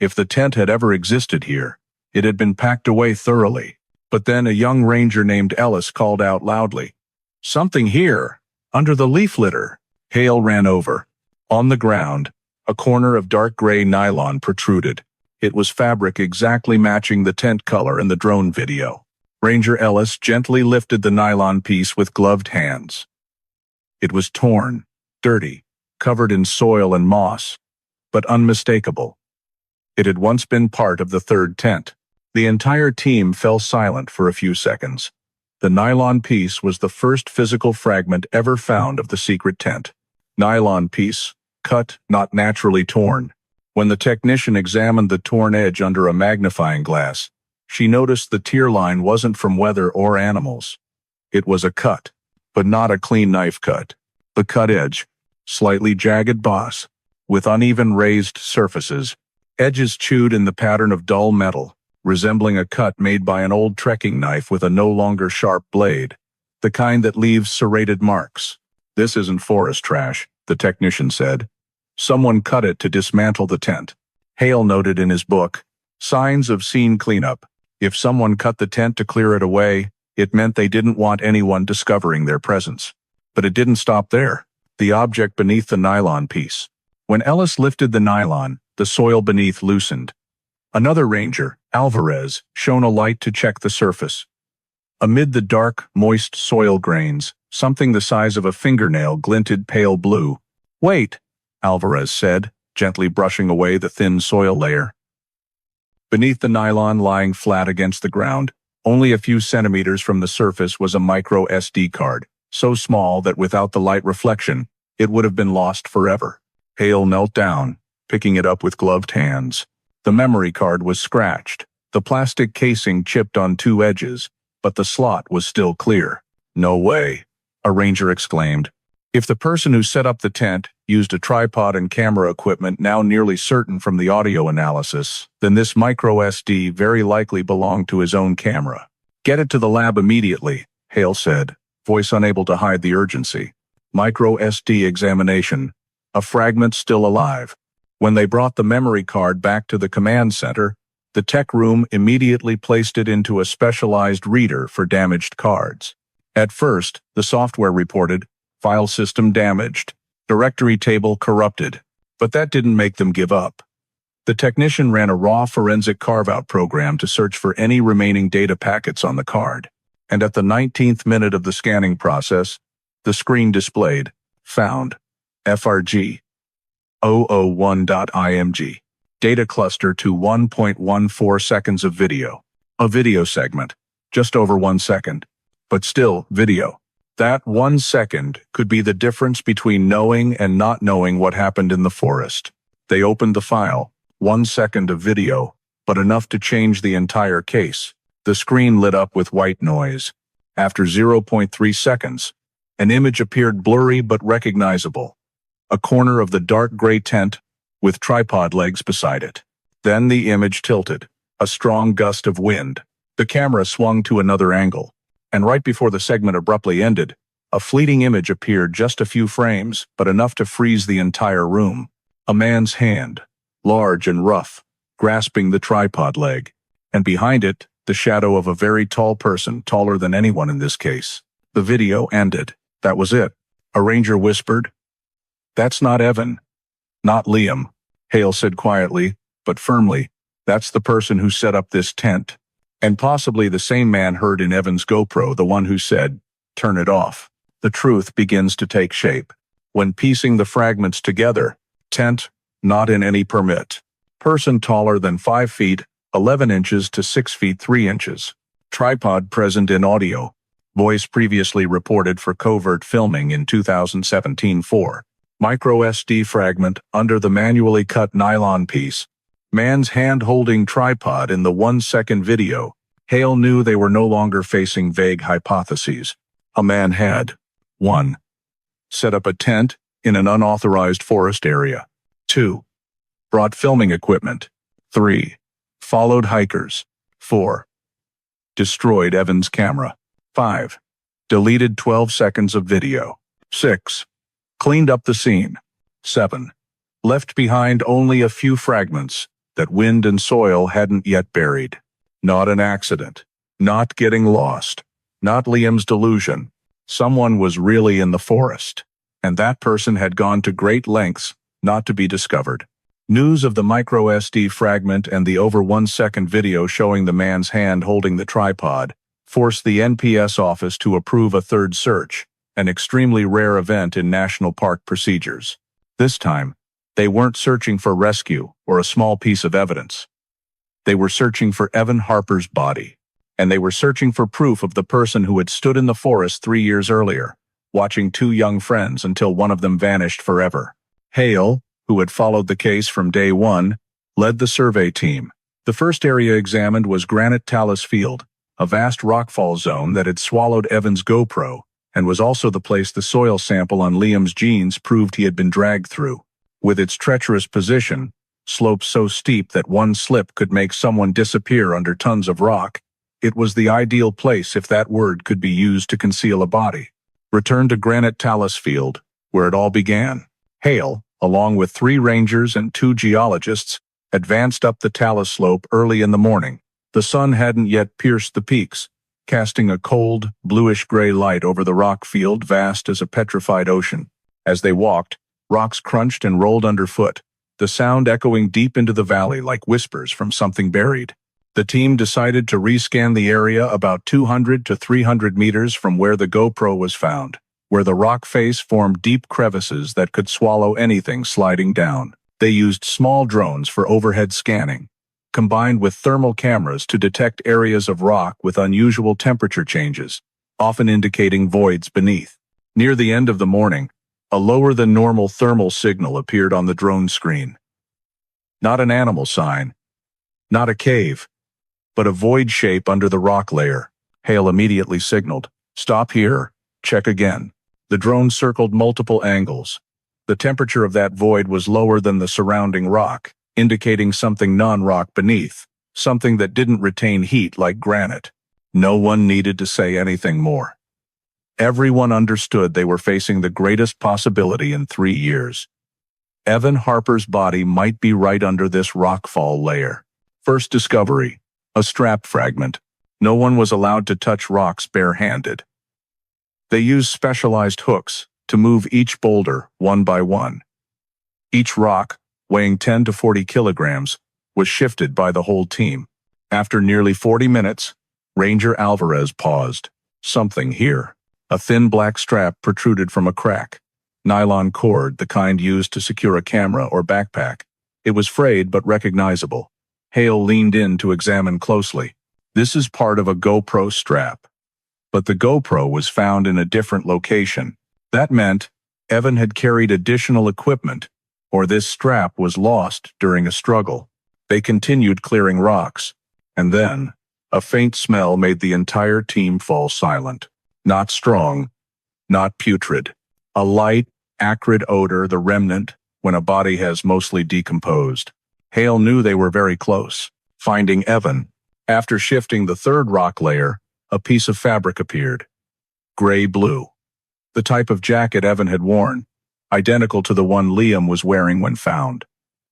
If the tent had ever existed here, it had been packed away thoroughly. But then a young ranger named Ellis called out loudly, "Something here, under the leaf litter." Hale ran over. On the ground, a corner of dark gray nylon protruded. It was fabric exactly matching the tent color in the drone video. Ranger Ellis gently lifted the nylon piece with gloved hands. It was torn, dirty, covered in soil and moss, but unmistakable. It had once been part of the third tent. The entire team fell silent for a few seconds. The nylon piece was the first physical fragment ever found of the secret tent. Nylon piece, cut, not naturally torn. When the technician examined the torn edge under a magnifying glass, she noticed the tear line wasn't from weather or animals. It was a cut, but not a clean knife cut. The cut edge, slightly jagged boss, with uneven raised surfaces, edges chewed in the pattern of dull metal, resembling a cut made by an old trekking knife with a no longer sharp blade, the kind that leaves serrated marks. "This isn't forest trash," the technician said. "Someone cut it to dismantle the tent." Hale noted in his book, "Signs of scene cleanup." If someone cut the tent to clear it away, it meant they didn't want anyone discovering their presence. But it didn't stop there. The object beneath the nylon piece. When Ellis lifted the nylon, the soil beneath loosened. Another ranger, Alvarez, shone a light to check the surface. Amid the dark, moist soil grains, something the size of a fingernail glinted pale blue. "Wait," Alvarez said, gently brushing away the thin soil layer. Beneath the nylon lying flat against the ground, only a few centimeters from the surface was a micro SD card, so small that without the light reflection, it would have been lost forever. Hale knelt down, picking it up with gloved hands. The memory card was scratched, the plastic casing chipped on two edges, but the slot was still clear. "No way," a ranger exclaimed. If the person who set up the tent used a tripod and camera equipment now nearly certain from the audio analysis, then this micro SD very likely belonged to his own camera. "Get it to the lab immediately," Hale said, voice unable to hide the urgency. Micro SD examination. A fragment still alive. When they brought the memory card back to the command center, the tech room immediately placed it into a specialized reader for damaged cards. At first, the software reported, "File system damaged, directory table corrupted," but that didn't make them give up. The technician ran a raw forensic carve-out program to search for any remaining data packets on the card. And at the 19th minute of the scanning process, the screen displayed, "Found, FRG, 001.img, data cluster to 1.14 seconds of video." A video segment, just over 1 second. But still, video. That 1 second could be the difference between knowing and not knowing what happened in the forest. They opened the file, 1 second of video, but enough to change the entire case. The screen lit up with white noise. After 0.3 seconds, an image appeared blurry but recognizable. A corner of the dark gray tent with tripod legs beside it. Then the image tilted, a strong gust of wind. The camera swung to another angle. And right before the segment abruptly ended, a fleeting image appeared just a few frames, but enough to freeze the entire room. A man's hand, large and rough, grasping the tripod leg, and behind it, the shadow of a very tall person, taller than anyone in this case. The video ended. That was it. A ranger whispered, "That's not Evan. Not Liam," Hale said quietly, but firmly. "That's the person who set up this tent." And possibly the same man heard in Evan's GoPro, the one who said, "Turn it off." The truth begins to take shape. When piecing the fragments together, tent, not in any permit. Person taller than 5 feet, 11 inches to 6 feet 3 inches. Tripod present in audio. Voice previously reported for covert filming in 2017-4. Micro SD fragment under the manually cut nylon piece. Man's hand holding tripod in the 1 second video. Hale knew they were no longer facing vague hypotheses. A man had 1. Set up a tent in an unauthorized forest area. 2. Brought filming equipment. 3. Followed hikers. 4. Destroyed Evan's camera. 5. Deleted 12 seconds of video. 6. Cleaned up the scene. 7. Left behind only a few fragments that wind and soil hadn't yet buried. Not an accident. Not getting lost. Not Liam's delusion. Someone was really in the forest. And that person had gone to great lengths not to be discovered. News of the micro SD fragment and the over 1 second video showing the man's hand holding the tripod forced the NPS office to approve a third search, an extremely rare event in national park procedures. This time, they weren't searching for rescue or a small piece of evidence. They were searching for Evan Harper's body, and they were searching for proof of the person who had stood in the forest 3 years earlier, watching 2 young friends until one of them vanished forever. Hale, who had followed the case from day one, led the survey team. The first area examined was Granite Talus Field, a vast rockfall zone that had swallowed Evan's GoPro, and was also the place the soil sample on Liam's jeans proved he had been dragged through. With its treacherous position, slopes so steep that one slip could make someone disappear under tons of rock, it was the ideal place if that word could be used to conceal a body. Return to Granite Talus Field, where it all began. Hale, along with 3 rangers and 2 geologists, advanced up the talus slope early in the morning. The sun hadn't yet pierced the peaks, casting a cold, bluish-gray light over the rock field vast as a petrified ocean. As they walked, rocks crunched and rolled underfoot, the sound echoing deep into the valley like whispers from something buried. The team decided to rescan the area about 200 to 300 meters from where the GoPro was found, where the rock face formed deep crevices that could swallow anything sliding down. They used small drones for overhead scanning, combined with thermal cameras to detect areas of rock with unusual temperature changes, often indicating voids beneath. Near the end of the morning, a lower-than-normal thermal signal appeared on the drone screen. Not an animal sign, Not a cave, but a void shape under the rock layer. Hale immediately signaled, "Stop here. Check again." The drone circled multiple angles. The temperature of that void was lower than the surrounding rock, indicating something non-rock beneath, something that didn't retain heat like granite. No one needed to say anything more. Everyone understood they were facing the greatest possibility in 3 years. Evan Harper's body might be right under this rockfall layer. First discovery, a strap fragment. No one was allowed to touch rocks bare-handed. They used specialized hooks to move each boulder one by one. Each rock, weighing 10 to 40 kilograms, was shifted by the whole team. After nearly 40 minutes, Ranger Alvarez paused. Something here. A thin black strap protruded from a crack. Nylon cord, the kind used to secure a camera or backpack. It was frayed but recognizable. Hale leaned in to examine closely. This is part of a GoPro strap. But the GoPro was found in a different location. That meant Evan had carried additional equipment, or this strap was lost during a struggle. They continued clearing rocks, and then a faint smell made the entire team fall silent. Not strong, not putrid. A light, acrid odor, the remnant when a body has mostly decomposed. Hale knew they were very close. Finding Evan. After shifting the third rock layer, a piece of fabric appeared. Gray-blue. The type of jacket Evan had worn, identical to the one Liam was wearing when found,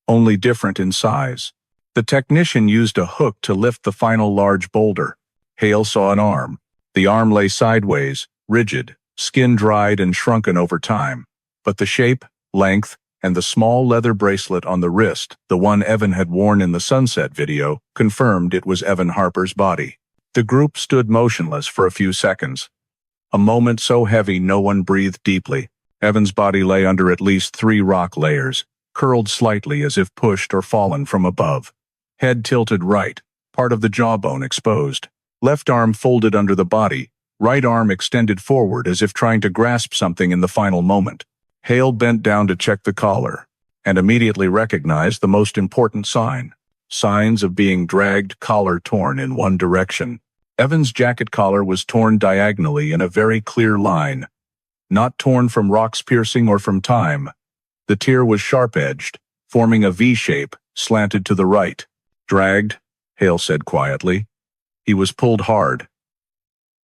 only different in size. The technician used a hook to lift the final large boulder. Hale saw an arm. The arm lay sideways, rigid, skin dried and shrunken over time. But the shape, length, and the small leather bracelet on the wrist, the one Evan had worn in the sunset video, confirmed it was Evan Harper's body. The group stood motionless for a few seconds. A moment so heavy no one breathed deeply. Evan's body lay under at least 3 rock layers, curled slightly as if pushed or fallen from above. Head tilted right, part of the jawbone exposed. Left arm folded under the body, right arm extended forward as if trying to grasp something in the final moment. Hale bent down to check the collar, and immediately recognized the most important sign. Signs of being dragged, collar torn in one direction. Evan's jacket collar was torn diagonally in a very clear line. Not torn from rocks piercing or from time. The tear was sharp-edged, forming a V shape, slanted to the right. Dragged, Hale said quietly. He was pulled hard.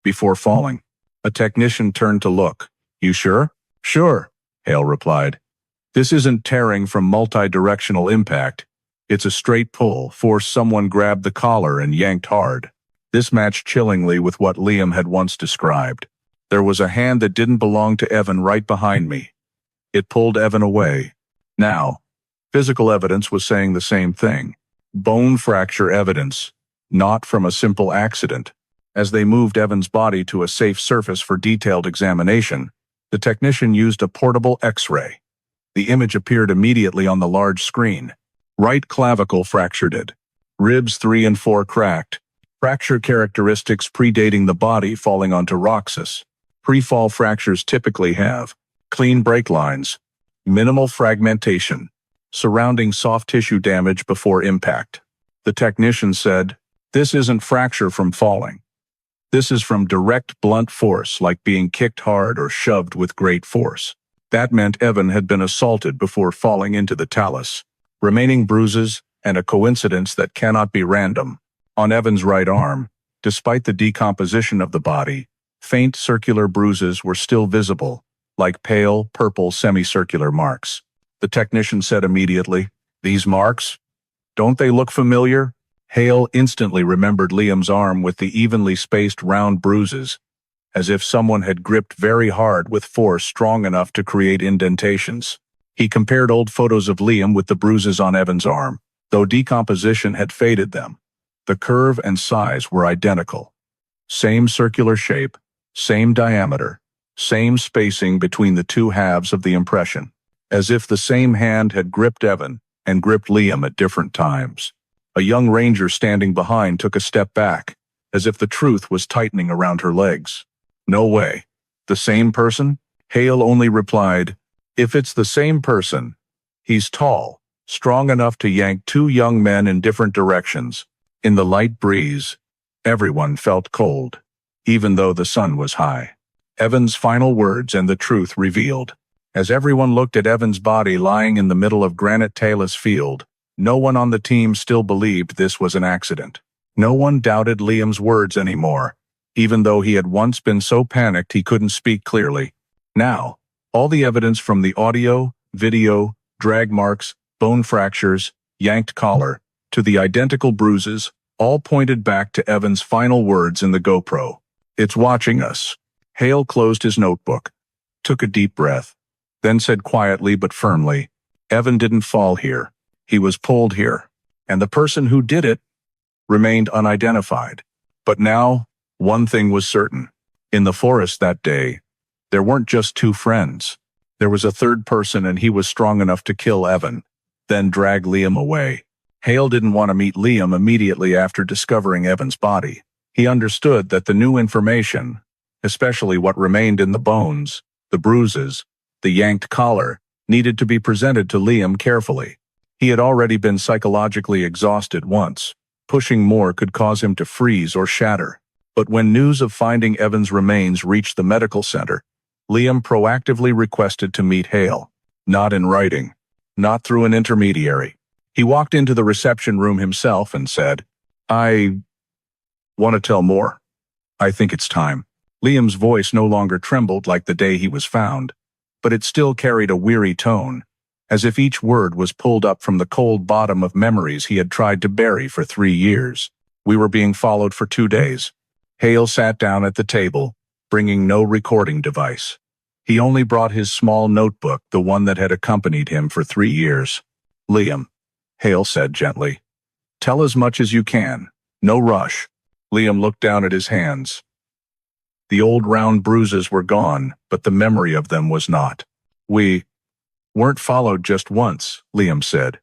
Before falling, a technician turned to look. "You sure?" "Sure," Hale replied. "This isn't tearing from multi-directional impact. It's a straight pull, force someone grabbed the collar and yanked hard." This matched chillingly with what Liam had once described. "There was a hand that didn't belong to Evan right behind me. It pulled Evan away." Now, physical evidence was saying the same thing. Bone fracture evidence, not from a simple accident. As they moved Evan's body to a safe surface for detailed examination, the technician used a portable X-ray. The image appeared immediately on the large screen. Right clavicle fractured. Ribs 3 and 4 cracked. Fracture characteristics predating the body falling onto Roxas. Pre-fall fractures typically have clean break lines, minimal fragmentation, surrounding soft tissue damage before impact. The technician said, "This isn't fracture from falling. This is from direct blunt force, like being kicked hard or shoved with great force." That meant Evan had been assaulted before falling into the talus. Remaining bruises, and a coincidence that cannot be random. On Evan's right arm, despite the decomposition of the body, faint circular bruises were still visible, like pale, purple semicircular marks. The technician said immediately, "These marks? Don't they look familiar?" Hale instantly remembered Liam's arm with the evenly spaced round bruises, as if someone had gripped very hard with force strong enough to create indentations. He compared old photos of Liam with the bruises on Evan's arm, though decomposition had faded them. The curve and size were identical. Same circular shape, same diameter, same spacing between the two halves of the impression, as if the same hand had gripped Evan and gripped Liam at different times. A young ranger standing behind took a step back, as if the truth was tightening around her legs. "No way. The same person?" Hale only replied, "If it's the same person, he's tall, strong enough to yank two young men in different directions. In the light breeze, everyone felt cold, even though the sun was high. Evan's final words and the truth revealed. As everyone looked at Evan's body lying in the middle of Granite Talus Field, no one on the team still believed this was an accident. No one doubted Liam's words anymore, even though he had once been so panicked he couldn't speak clearly. Now, all the evidence from the audio, video, drag marks, bone fractures, yanked collar, to the identical bruises, all pointed back to Evan's final words in the GoPro. "It's watching us." Hale closed his notebook, took a deep breath, then said quietly but firmly, "Evan didn't fall here. He was pulled here. And the person who did it remained unidentified." But now, one thing was certain. In the forest that day, there weren't just two friends. There was a third person, and he was strong enough to kill Evan, then drag Liam away. Hale didn't want to meet Liam immediately after discovering Evan's body. He understood that the new information, especially what remained in the bones, the bruises, the yanked collar, needed to be presented to Liam carefully. He had already been psychologically exhausted once. Pushing more could cause him to freeze or shatter. But when news of finding Evan's remains reached the medical center, Liam proactively requested to meet Hale. Not in writing, not through an intermediary. He walked into the reception room himself and said, "I want to tell more. I think it's time." Liam's voice no longer trembled like the day he was found, but it still carried a weary tone, as if each word was pulled up from the cold bottom of memories he had tried to bury for 3 years. "We were being followed for 2 days. Hale sat down at the table, bringing no recording device. He only brought his small notebook, the one that had accompanied him for 3 years. "Liam," Hale said gently, "tell as much as you can. No rush." Liam looked down at his hands. The old round bruises were gone, but the memory of them was not. "We weren't followed just once," Liam said.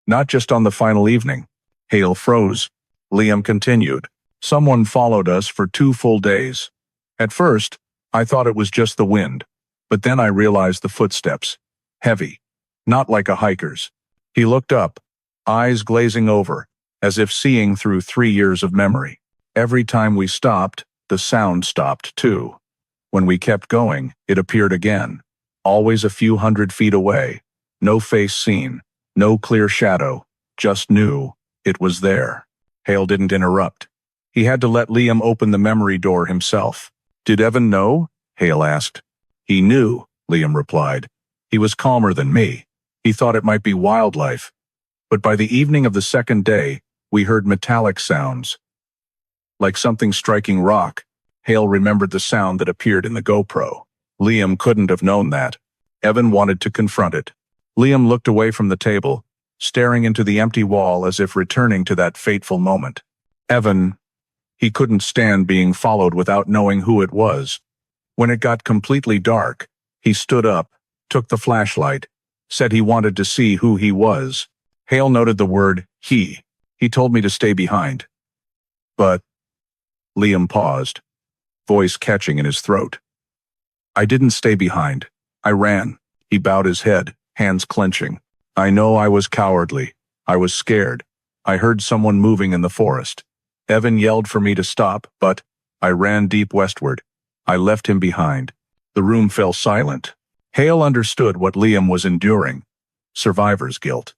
"Not just on the final evening." Hale froze. Liam continued. "Someone followed us for 2 full days. At first, I thought it was just the wind, but then I realized the footsteps. Heavy. Not like a hiker's." He looked up, eyes glazing over, as if seeing through 3 years of memory. "Every time we stopped, the sound stopped too. When we kept going, it appeared again. Always a few 100 feet away. No face seen, no clear shadow, just knew it was there." Hale didn't interrupt. He had to let Liam open the memory door himself. "Did Evan know?" Hale asked. "He knew," Liam replied. "He was calmer than me. He thought it might be wildlife. But by the evening of the second day, we heard metallic sounds. Like something striking rock." Hale remembered the sound that appeared in the GoPro. Liam couldn't have known that. Evan wanted to confront it. Liam looked away from the table, staring into the empty wall as if returning to that fateful moment. Evan, he couldn't stand being followed without knowing who it was. When it got completely dark, he stood up, took the flashlight, said he wanted to see who he was. Hale noted the word he. "He told me to stay behind." "But..." Liam paused, voice catching in his throat. "I didn't stay behind. I ran." He bowed his head, hands clenching. "I know I was cowardly. I was scared. I heard someone moving in the forest. Evan yelled for me to stop, but I ran deep westward. I left him behind." The room fell silent. Hale understood what Liam was enduring. Survivor's guilt.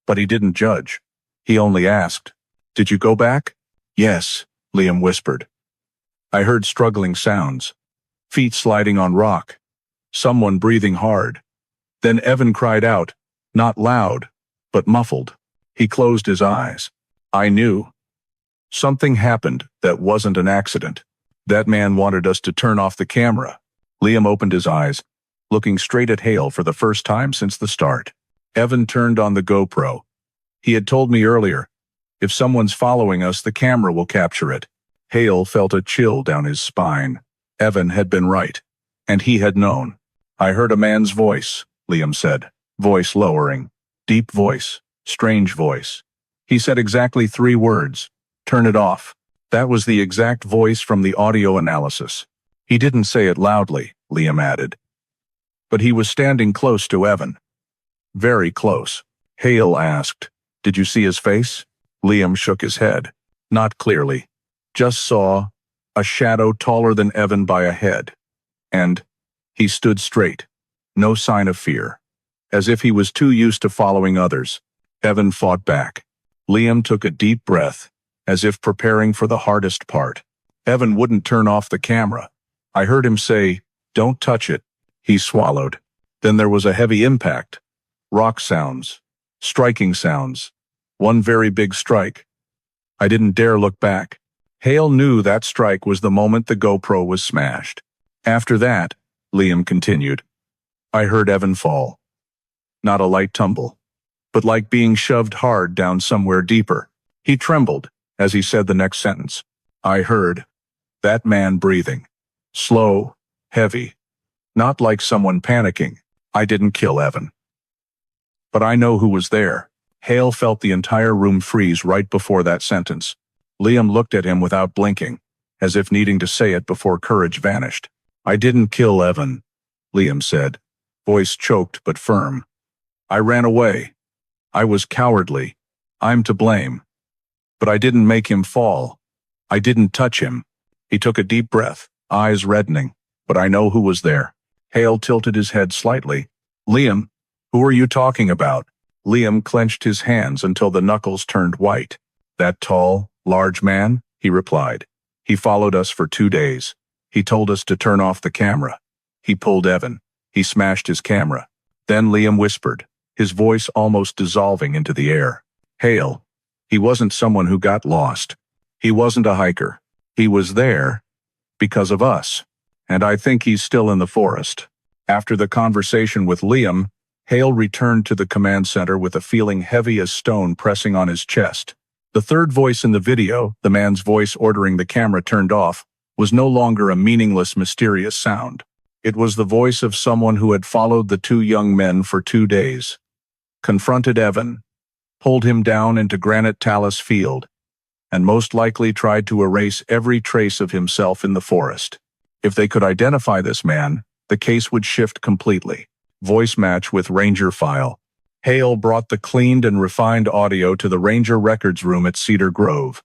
But he didn't judge. He only asked, "Did you go back?" "Yes," Liam whispered. "I heard struggling sounds. Feet sliding on rock. Someone breathing hard. Then Evan cried out, not loud, but muffled." He closed his eyes. "I knew. Something happened that wasn't an accident. That man wanted us to turn off the camera." Liam opened his eyes, looking straight at Hale for the first time since the start. Evan turned on the GoPro. "He had told me earlier, if someone's following us, the camera will capture it." Hale felt a chill down his spine. Evan had been right, and he had known. "I heard a man's voice," Liam said, voice lowering. Deep voice, strange voice. He said exactly 3 words, "Turn it off." That was the exact voice from the audio analysis. He didn't say it loudly, Liam added. But he was standing close to Evan. Very close. Hale asked. Did you see his face? Liam shook his head. Not clearly. Just saw a shadow taller than Evan by a head. And he stood straight. No sign of fear. As if he was too used to following others. Evan fought back. Liam took a deep breath, as if preparing for the hardest part. Evan wouldn't turn off the camera. I heard him say, "Don't touch it." He swallowed. Then there was a heavy impact. Rock sounds. Striking sounds. One very big strike. I didn't dare look back. Hale knew that strike was the moment the GoPro was smashed. After that, Liam continued, I heard Evan fall. Not a light tumble, but like being shoved hard down somewhere deeper. He trembled as he said the next sentence. I heard that man breathing. Slow, heavy. Not like someone panicking. I didn't kill Evan. But I know who was there. Hale felt the entire room freeze right before that sentence. Liam looked at him without blinking, as if needing to say it before courage vanished. I didn't kill Evan, Liam said, voice choked but firm. I ran away. I was cowardly. I'm to blame. But I didn't make him fall. I didn't touch him. He took a deep breath, eyes reddening. But I know who was there. Hale tilted his head slightly. Liam, who are you talking about? Liam clenched his hands until the knuckles turned white. That tall, large man, he replied. He followed us for 2 days. He told us to turn off the camera. He pulled Evan. He smashed his camera. Then Liam whispered, his voice almost dissolving into the air. Hale, he wasn't someone who got lost. He wasn't a hiker. He was there because of us. And I think he's still in the forest. After the conversation with Liam, Hale returned to the command center with a feeling heavy as stone pressing on his chest. The third voice in the video, the man's voice ordering the camera turned off, was no longer a meaningless, mysterious sound. It was the voice of someone who had followed the 2 young men for 2 days, confronted Evan, pulled him down into Granite Talus Field, and most likely tried to erase every trace of himself in the forest. If they could identify this man, the case would shift completely. Voice match with Ranger file. Hale brought the cleaned and refined audio to the Ranger records room at Cedar Grove.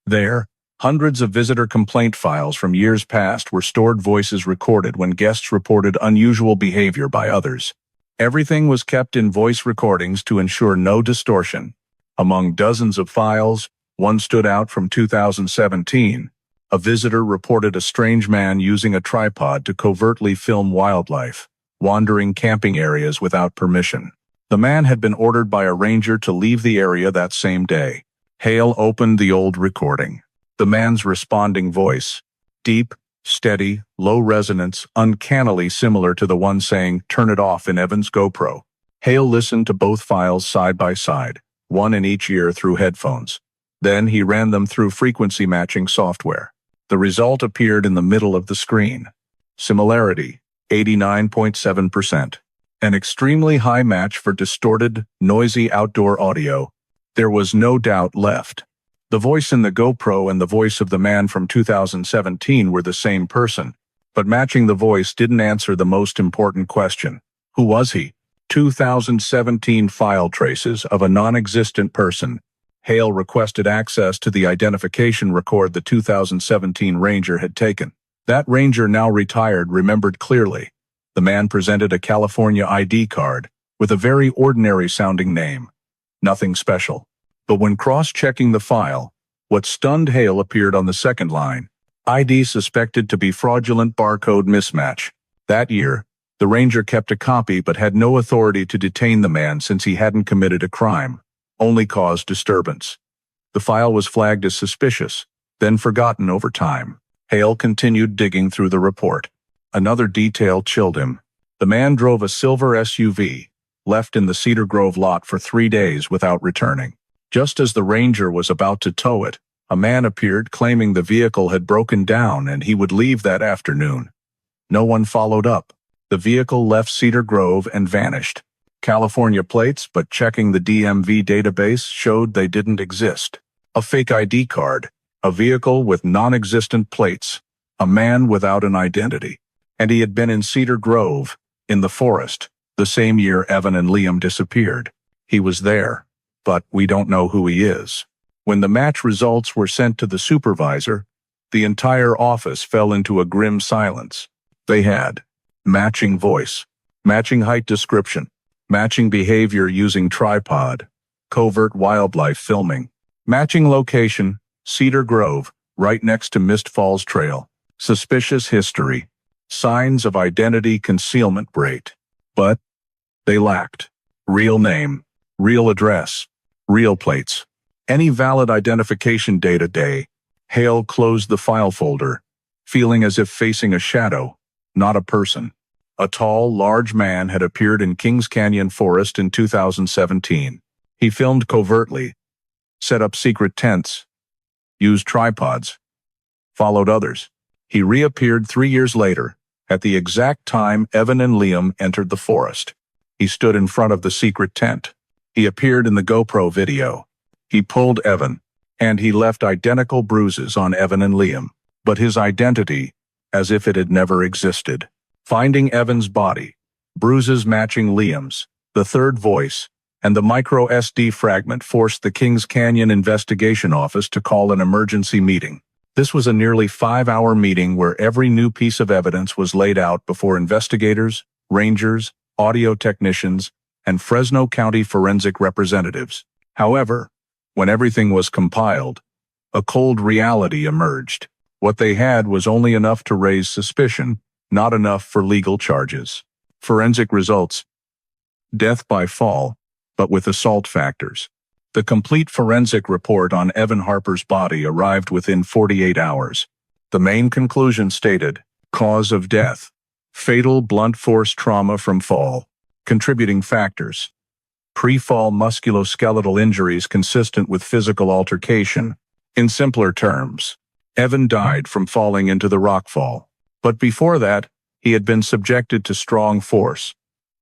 There, hundreds of visitor complaint files from years past were stored, voices recorded when guests reported unusual behavior by others. Everything was kept in voice recordings to ensure no distortion. Among dozens of files, one stood out from 2017. A visitor reported a strange man using a tripod to covertly film wildlife, wandering camping areas without permission. The man had been ordered by a ranger to leave the area that same day. Hale opened the old recording. The man's responding voice, deep, steady, low resonance, uncannily similar to the one saying, "Turn it off" in Evan's GoPro. Hale listened to both files side by side, one in each ear through headphones. Then he ran them through frequency matching software. The result appeared in the middle of the screen. Similarity, 89.7%. An extremely high match for distorted, noisy outdoor audio. There was no doubt left. The voice in the GoPro and the voice of the man from 2017 were the same person, but matching the voice didn't answer the most important question. Who was he? 2017 file traces of a non-existent person. Hale requested access to the identification record the 2017 ranger had taken. That ranger, now retired, remembered clearly. The man presented a California ID card with a very ordinary-sounding name. Nothing special. But when cross-checking the file, what stunned Hale appeared on the second line. ID suspected to be fraudulent barcode mismatch. That year, the ranger kept a copy but had no authority to detain the man since he hadn't committed a crime, only caused disturbance. The file was flagged as suspicious, then forgotten over time. Hale continued digging through the report. Another detail chilled him. The man drove a silver SUV, left in the Cedar Grove lot for 3 days without returning. Just as the ranger was about to tow it, a man appeared claiming the vehicle had broken down and he would leave that afternoon. No one followed up. The vehicle left Cedar Grove and vanished. California plates, but checking the DMV database showed they didn't exist. A fake ID card, a vehicle with non-existent plates, a man without an identity. And he had been in Cedar Grove, in the forest, the same year Evan and Liam disappeared. He was there, but we don't know who he is. When the match results were sent to the supervisor, the entire office fell into a grim silence. They had matching voice, matching height description, matching behavior using tripod, covert wildlife filming, matching location, Cedar Grove, right next to Mist Falls Trail, suspicious history, signs of identity concealment rate. But they lacked real name, real address, real plates, any valid identification data. Hale closed the file folder, feeling as if facing a shadow, not a person. A tall, large man had appeared in Kings Canyon Forest in 2017. He filmed covertly, set up secret tents, used tripods, followed others. He reappeared 3 years later, at the exact time Evan and Liam entered the forest. He stood in front of the secret tent. He appeared in the GoPro video. He pulled Evan, and he left identical bruises on Evan and Liam, but his identity, as if it had never existed. Finding Evan's body, bruises matching Liam's, the third voice, and the micro SD fragment forced the Kings Canyon Investigation Office to call an emergency meeting. This was a nearly 5-hour meeting where every new piece of evidence was laid out before investigators, rangers, audio technicians, and Fresno County forensic representatives. However, when everything was compiled, a cold reality emerged. What they had was only enough to raise suspicion, not enough for legal charges. Forensic results: death by fall, but with assault factors. The complete forensic report on Evan Harper's body arrived within 48 hours. The main conclusion stated, cause of death: fatal blunt force trauma from fall. Contributing factors: pre-fall musculoskeletal injuries consistent with physical altercation. In simpler terms, Evan died from falling into the rockfall. But before that, he had been subjected to strong force,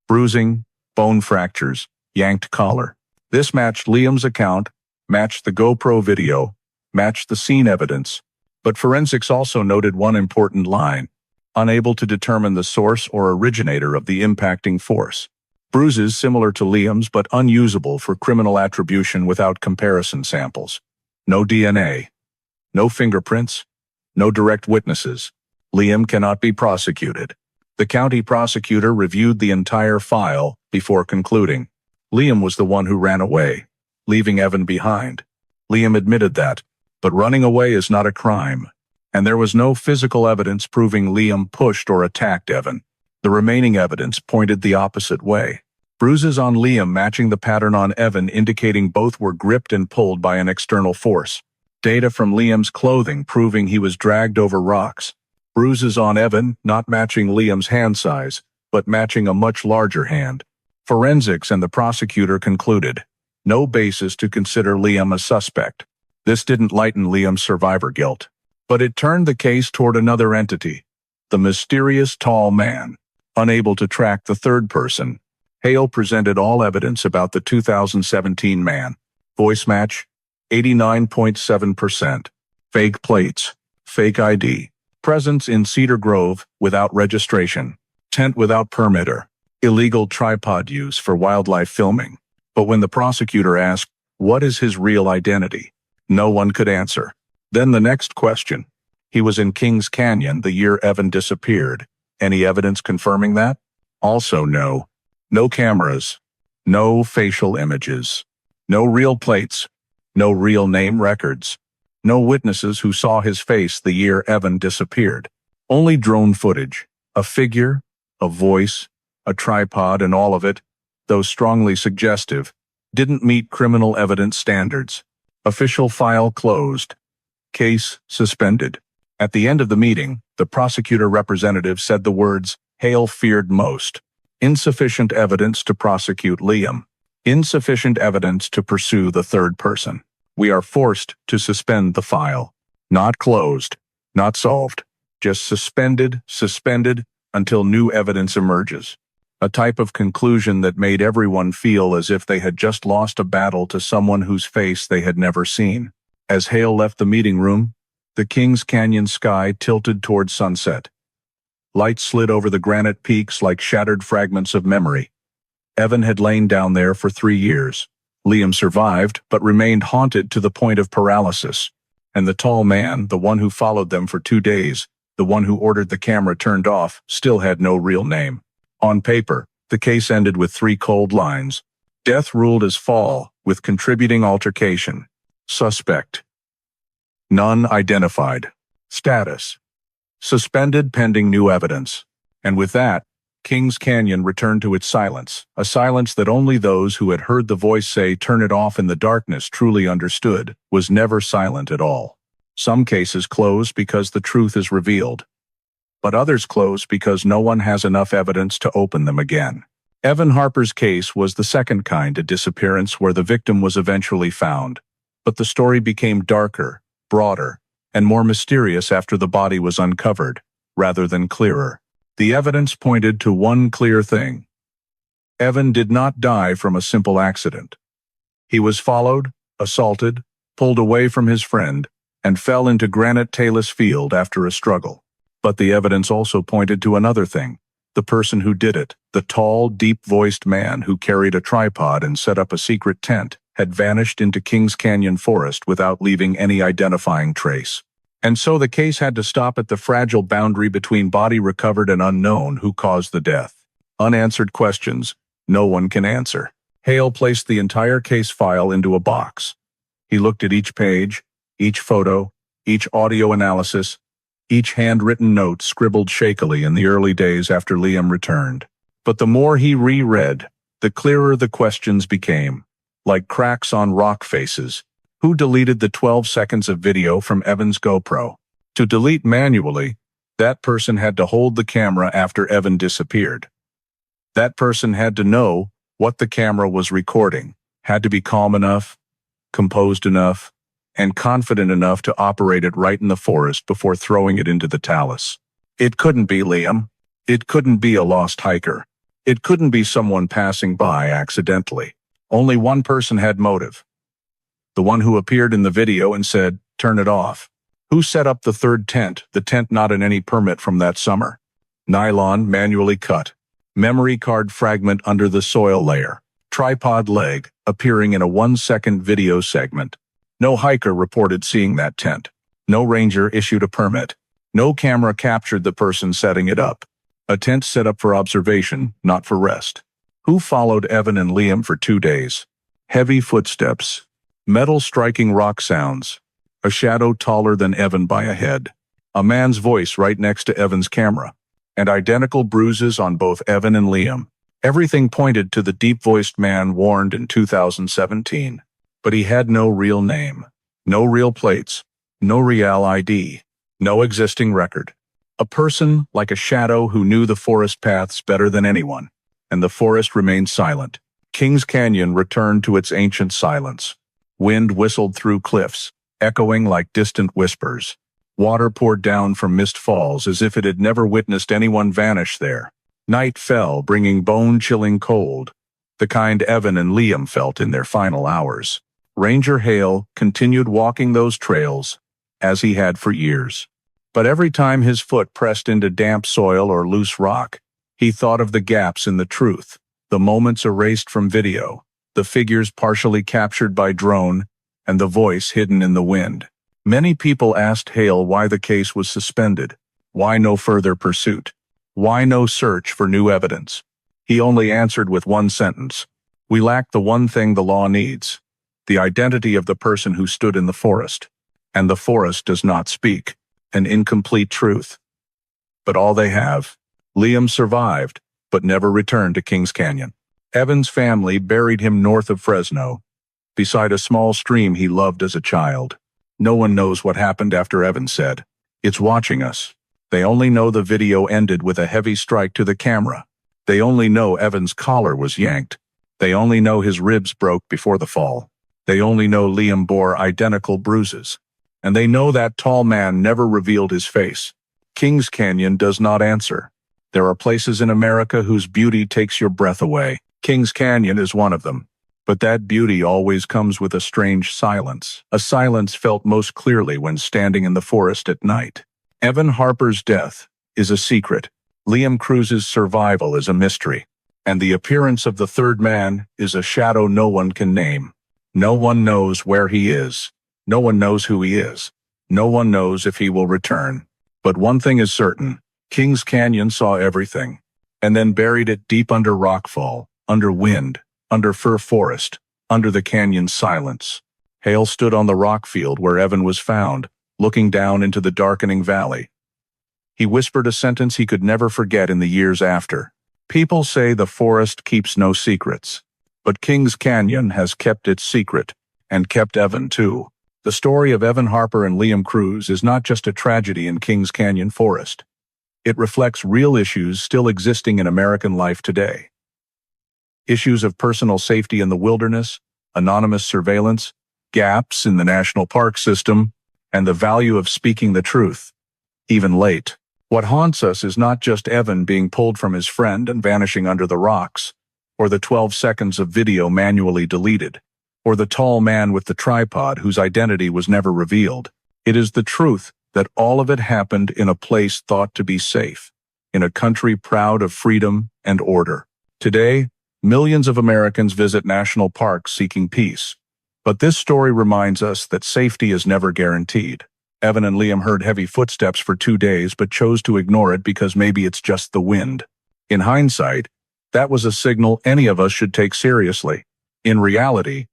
bruising, bone fractures, yanked collar. This matched Liam's account, matched the GoPro video, matched the scene evidence, but forensics also noted one important line: unable to determine the source or originator of the impacting force. Bruises similar to Liam's but unusable for criminal attribution without comparison samples. No DNA. No fingerprints. No direct witnesses. Liam cannot be prosecuted. The county prosecutor reviewed the entire file before concluding. Liam was the one who ran away, leaving Evan behind. Liam admitted that, but running away is not a crime, and there was no physical evidence proving Liam pushed or attacked Evan. The remaining evidence pointed the opposite way. Bruises on Liam matching the pattern on Evan indicating both were gripped and pulled by an external force. Data from Liam's clothing proving he was dragged over rocks. Bruises on Evan not matching Liam's hand size, but matching a much larger hand. Forensics and the prosecutor concluded, no basis to consider Liam a suspect. This didn't lighten Liam's survivor guilt, but it turned the case toward another entity, the mysterious tall man. Unable to track the third person, Hale presented all evidence about the 2017 man. Voice match, 89.7%. Fake plates, fake ID. Presence in Cedar Grove without registration. Tent without permitter. Illegal tripod use for wildlife filming. But when the prosecutor asked, what is his real identity? No one could answer. Then the next question. He was in Kings Canyon the year Evan disappeared. Any evidence confirming that? Also no. No cameras. No facial images. No real plates. No real name records. No witnesses who saw his face the year Evan disappeared. Only drone footage. A figure, a voice, a tripod, and all of it, though strongly suggestive, didn't meet criminal evidence standards. Official file closed. Case suspended. At the end of the meeting, the prosecutor representative said the words Hale feared most. Insufficient evidence to prosecute Liam. Insufficient evidence to pursue the third person. We are forced to suspend the file. Not closed, not solved, just suspended until new evidence emerges. A type of conclusion that made everyone feel as if they had just lost a battle to someone whose face they had never seen. As Hale left the meeting room, the Kings Canyon sky tilted toward sunset. Light slid over the granite peaks like shattered fragments of memory. Evan had lain down there for 3 years. Liam survived, but remained haunted to the point of paralysis. And the tall man, the one who followed them for 2 days, the one who ordered the camera turned off, still had no real name. On paper, the case ended with 3 cold lines. Death ruled as fall, with contributing altercation. Suspect: none identified. Status: suspended pending new evidence. And with that, Kings Canyon returned to its silence, a silence that only those who had heard the voice say "turn it off" in the darkness truly understood, was never silent at all. Some cases close because the truth is revealed, but others close because no one has enough evidence to open them again. Evan Harper's case was the second kind of disappearance where the victim was eventually found, but the story became darker, broader, and more mysterious after the body was uncovered, rather than clearer. The evidence pointed to one clear thing: Evan did not die from a simple accident. He was followed, assaulted, pulled away from his friend, and fell into Granite Talus Field after a struggle. But the evidence also pointed to another thing: the person who did it, the tall, deep-voiced man who carried a tripod and set up a secret tent, had vanished into Kings Canyon Forest without leaving any identifying trace. And so the case had to stop at the fragile boundary between body recovered and unknown who caused the death. Unanswered questions no one can answer. Hale placed the entire case file into a box. He looked at each page, each photo, each audio analysis, each handwritten note scribbled shakily in the early days after Liam returned. But the more he reread, the clearer the questions became, like cracks on rock faces. Who deleted the 12 seconds of video from Evan's GoPro? To delete manually, that person had to hold the camera after Evan disappeared. That person had to know what the camera was recording, had to be calm enough, composed enough, and confident enough to operate it right in the forest before throwing it into the talus. It couldn't be Liam. It couldn't be a lost hiker. It couldn't be someone passing by accidentally. Only one person had motive. The one who appeared in the video and said, "Turn it off." Who set up the third tent, the tent not in any permit from that summer? Nylon manually cut. Memory card fragment under the soil layer. Tripod leg appearing in a 1-second video segment. No hiker reported seeing that tent. No ranger issued a permit. No camera captured the person setting it up. A tent set up for observation, not for rest. Who followed Evan and Liam for 2 days? Heavy footsteps. Metal striking rock sounds. A shadow taller than Evan by a head. A man's voice right next to Evan's camera. And identical bruises on both Evan and Liam. Everything pointed to the deep-voiced man warned in 2017. But he had no real name. No real plates. No real ID. No existing record. A person like a shadow who knew the forest paths better than anyone. And the forest remained silent. Kings Canyon returned to its ancient silence. Wind whistled through cliffs, echoing like distant whispers. Water poured down from mist falls as if it had never witnessed anyone vanish there. Night fell, bringing bone-chilling cold, the kind Evan and Liam felt in their final hours. Ranger Hale continued walking those trails, as he had for years. But every time his foot pressed into damp soil or loose rock, he thought of the gaps in the truth, the moments erased from video, the figures partially captured by drone, and the voice hidden in the wind. Many people asked Hale why the case was suspended. Why no further pursuit? Why no search for new evidence? He only answered with one sentence: "We lack the one thing the law needs, the identity of the person who stood in the forest. And the forest does not speak, an incomplete truth." But all they have. Liam survived, but never returned to Kings Canyon. Evan's family buried him north of Fresno, beside a small stream he loved as a child. No one knows what happened after Evan said, "It's watching us." They only know the video ended with a heavy strike to the camera. They only know Evan's collar was yanked. They only know his ribs broke before the fall. They only know Liam bore identical bruises. And they know that tall man never revealed his face. Kings Canyon does not answer. There are places in America whose beauty takes your breath away. Kings Canyon is one of them. But that beauty always comes with a strange silence, a silence felt most clearly when standing in the forest at night. Evan Harper's death is a secret. Liam Cruz's survival is a mystery. And the appearance of the third man is a shadow no one can name. No one knows where he is. No one knows who he is. No one knows if he will return. But one thing is certain, Kings Canyon saw everything, and then buried it deep under rockfall, under wind, under fir forest, under the canyon's silence. Hale stood on the rock field where Evan was found, looking down into the darkening valley. He whispered a sentence he could never forget in the years after. People say the forest keeps no secrets, but Kings Canyon has kept its secret, and kept Evan too. The story of Evan Harper and Liam Cruz is not just a tragedy in Kings Canyon Forest. It reflects real issues still existing in American life today. Issues of personal safety in the wilderness, anonymous surveillance, gaps in the national park system, and the value of speaking the truth, even late. What haunts us is not just Evan being pulled from his friend and vanishing under the rocks, or the 12 seconds of video manually deleted, or the tall man with the tripod whose identity was never revealed. It is the truth that all of it happened in a place thought to be safe, in a country proud of freedom and order. Today, millions of Americans visit national parks seeking peace. But this story reminds us that safety is never guaranteed. Evan and Liam heard heavy footsteps for 2 days but chose to ignore it because maybe it's just the wind. In hindsight, that was a signal any of us should take seriously. In reality,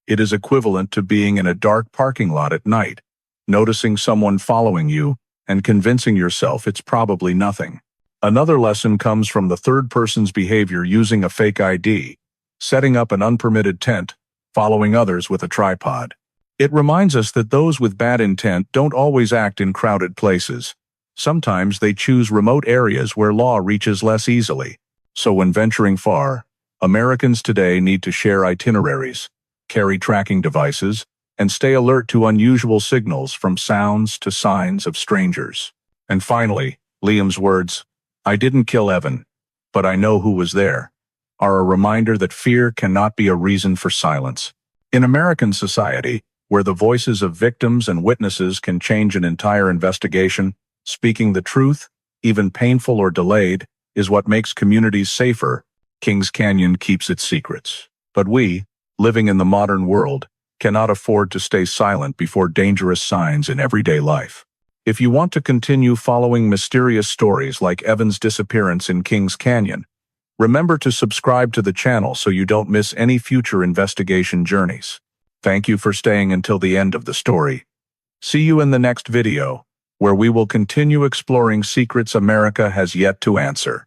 it is equivalent to being in a dark parking lot at night, noticing someone following you, and convincing yourself it's probably nothing. Another lesson comes from the third person's behavior using a fake ID, setting up an unpermitted tent, following others with a tripod. It reminds us that those with bad intent don't always act in crowded places. Sometimes they choose remote areas where law reaches less easily. So when venturing far, Americans today need to share itineraries, carry tracking devices, and stay alert to unusual signals from sounds to signs of strangers. And finally, Liam's words, "I didn't kill Evan, but I know who was there," are a reminder that fear cannot be a reason for silence. In American society, where the voices of victims and witnesses can change an entire investigation, speaking the truth, even painful or delayed, is what makes communities safer. Kings Canyon keeps its secrets. But we, living in the modern world, cannot afford to stay silent before dangerous signs in everyday life. If you want to continue following mysterious stories like Evan's disappearance in Kings Canyon, remember to subscribe to the channel so you don't miss any future investigation journeys. Thank you for staying until the end of the story. See you in the next video, where we will continue exploring secrets America has yet to answer.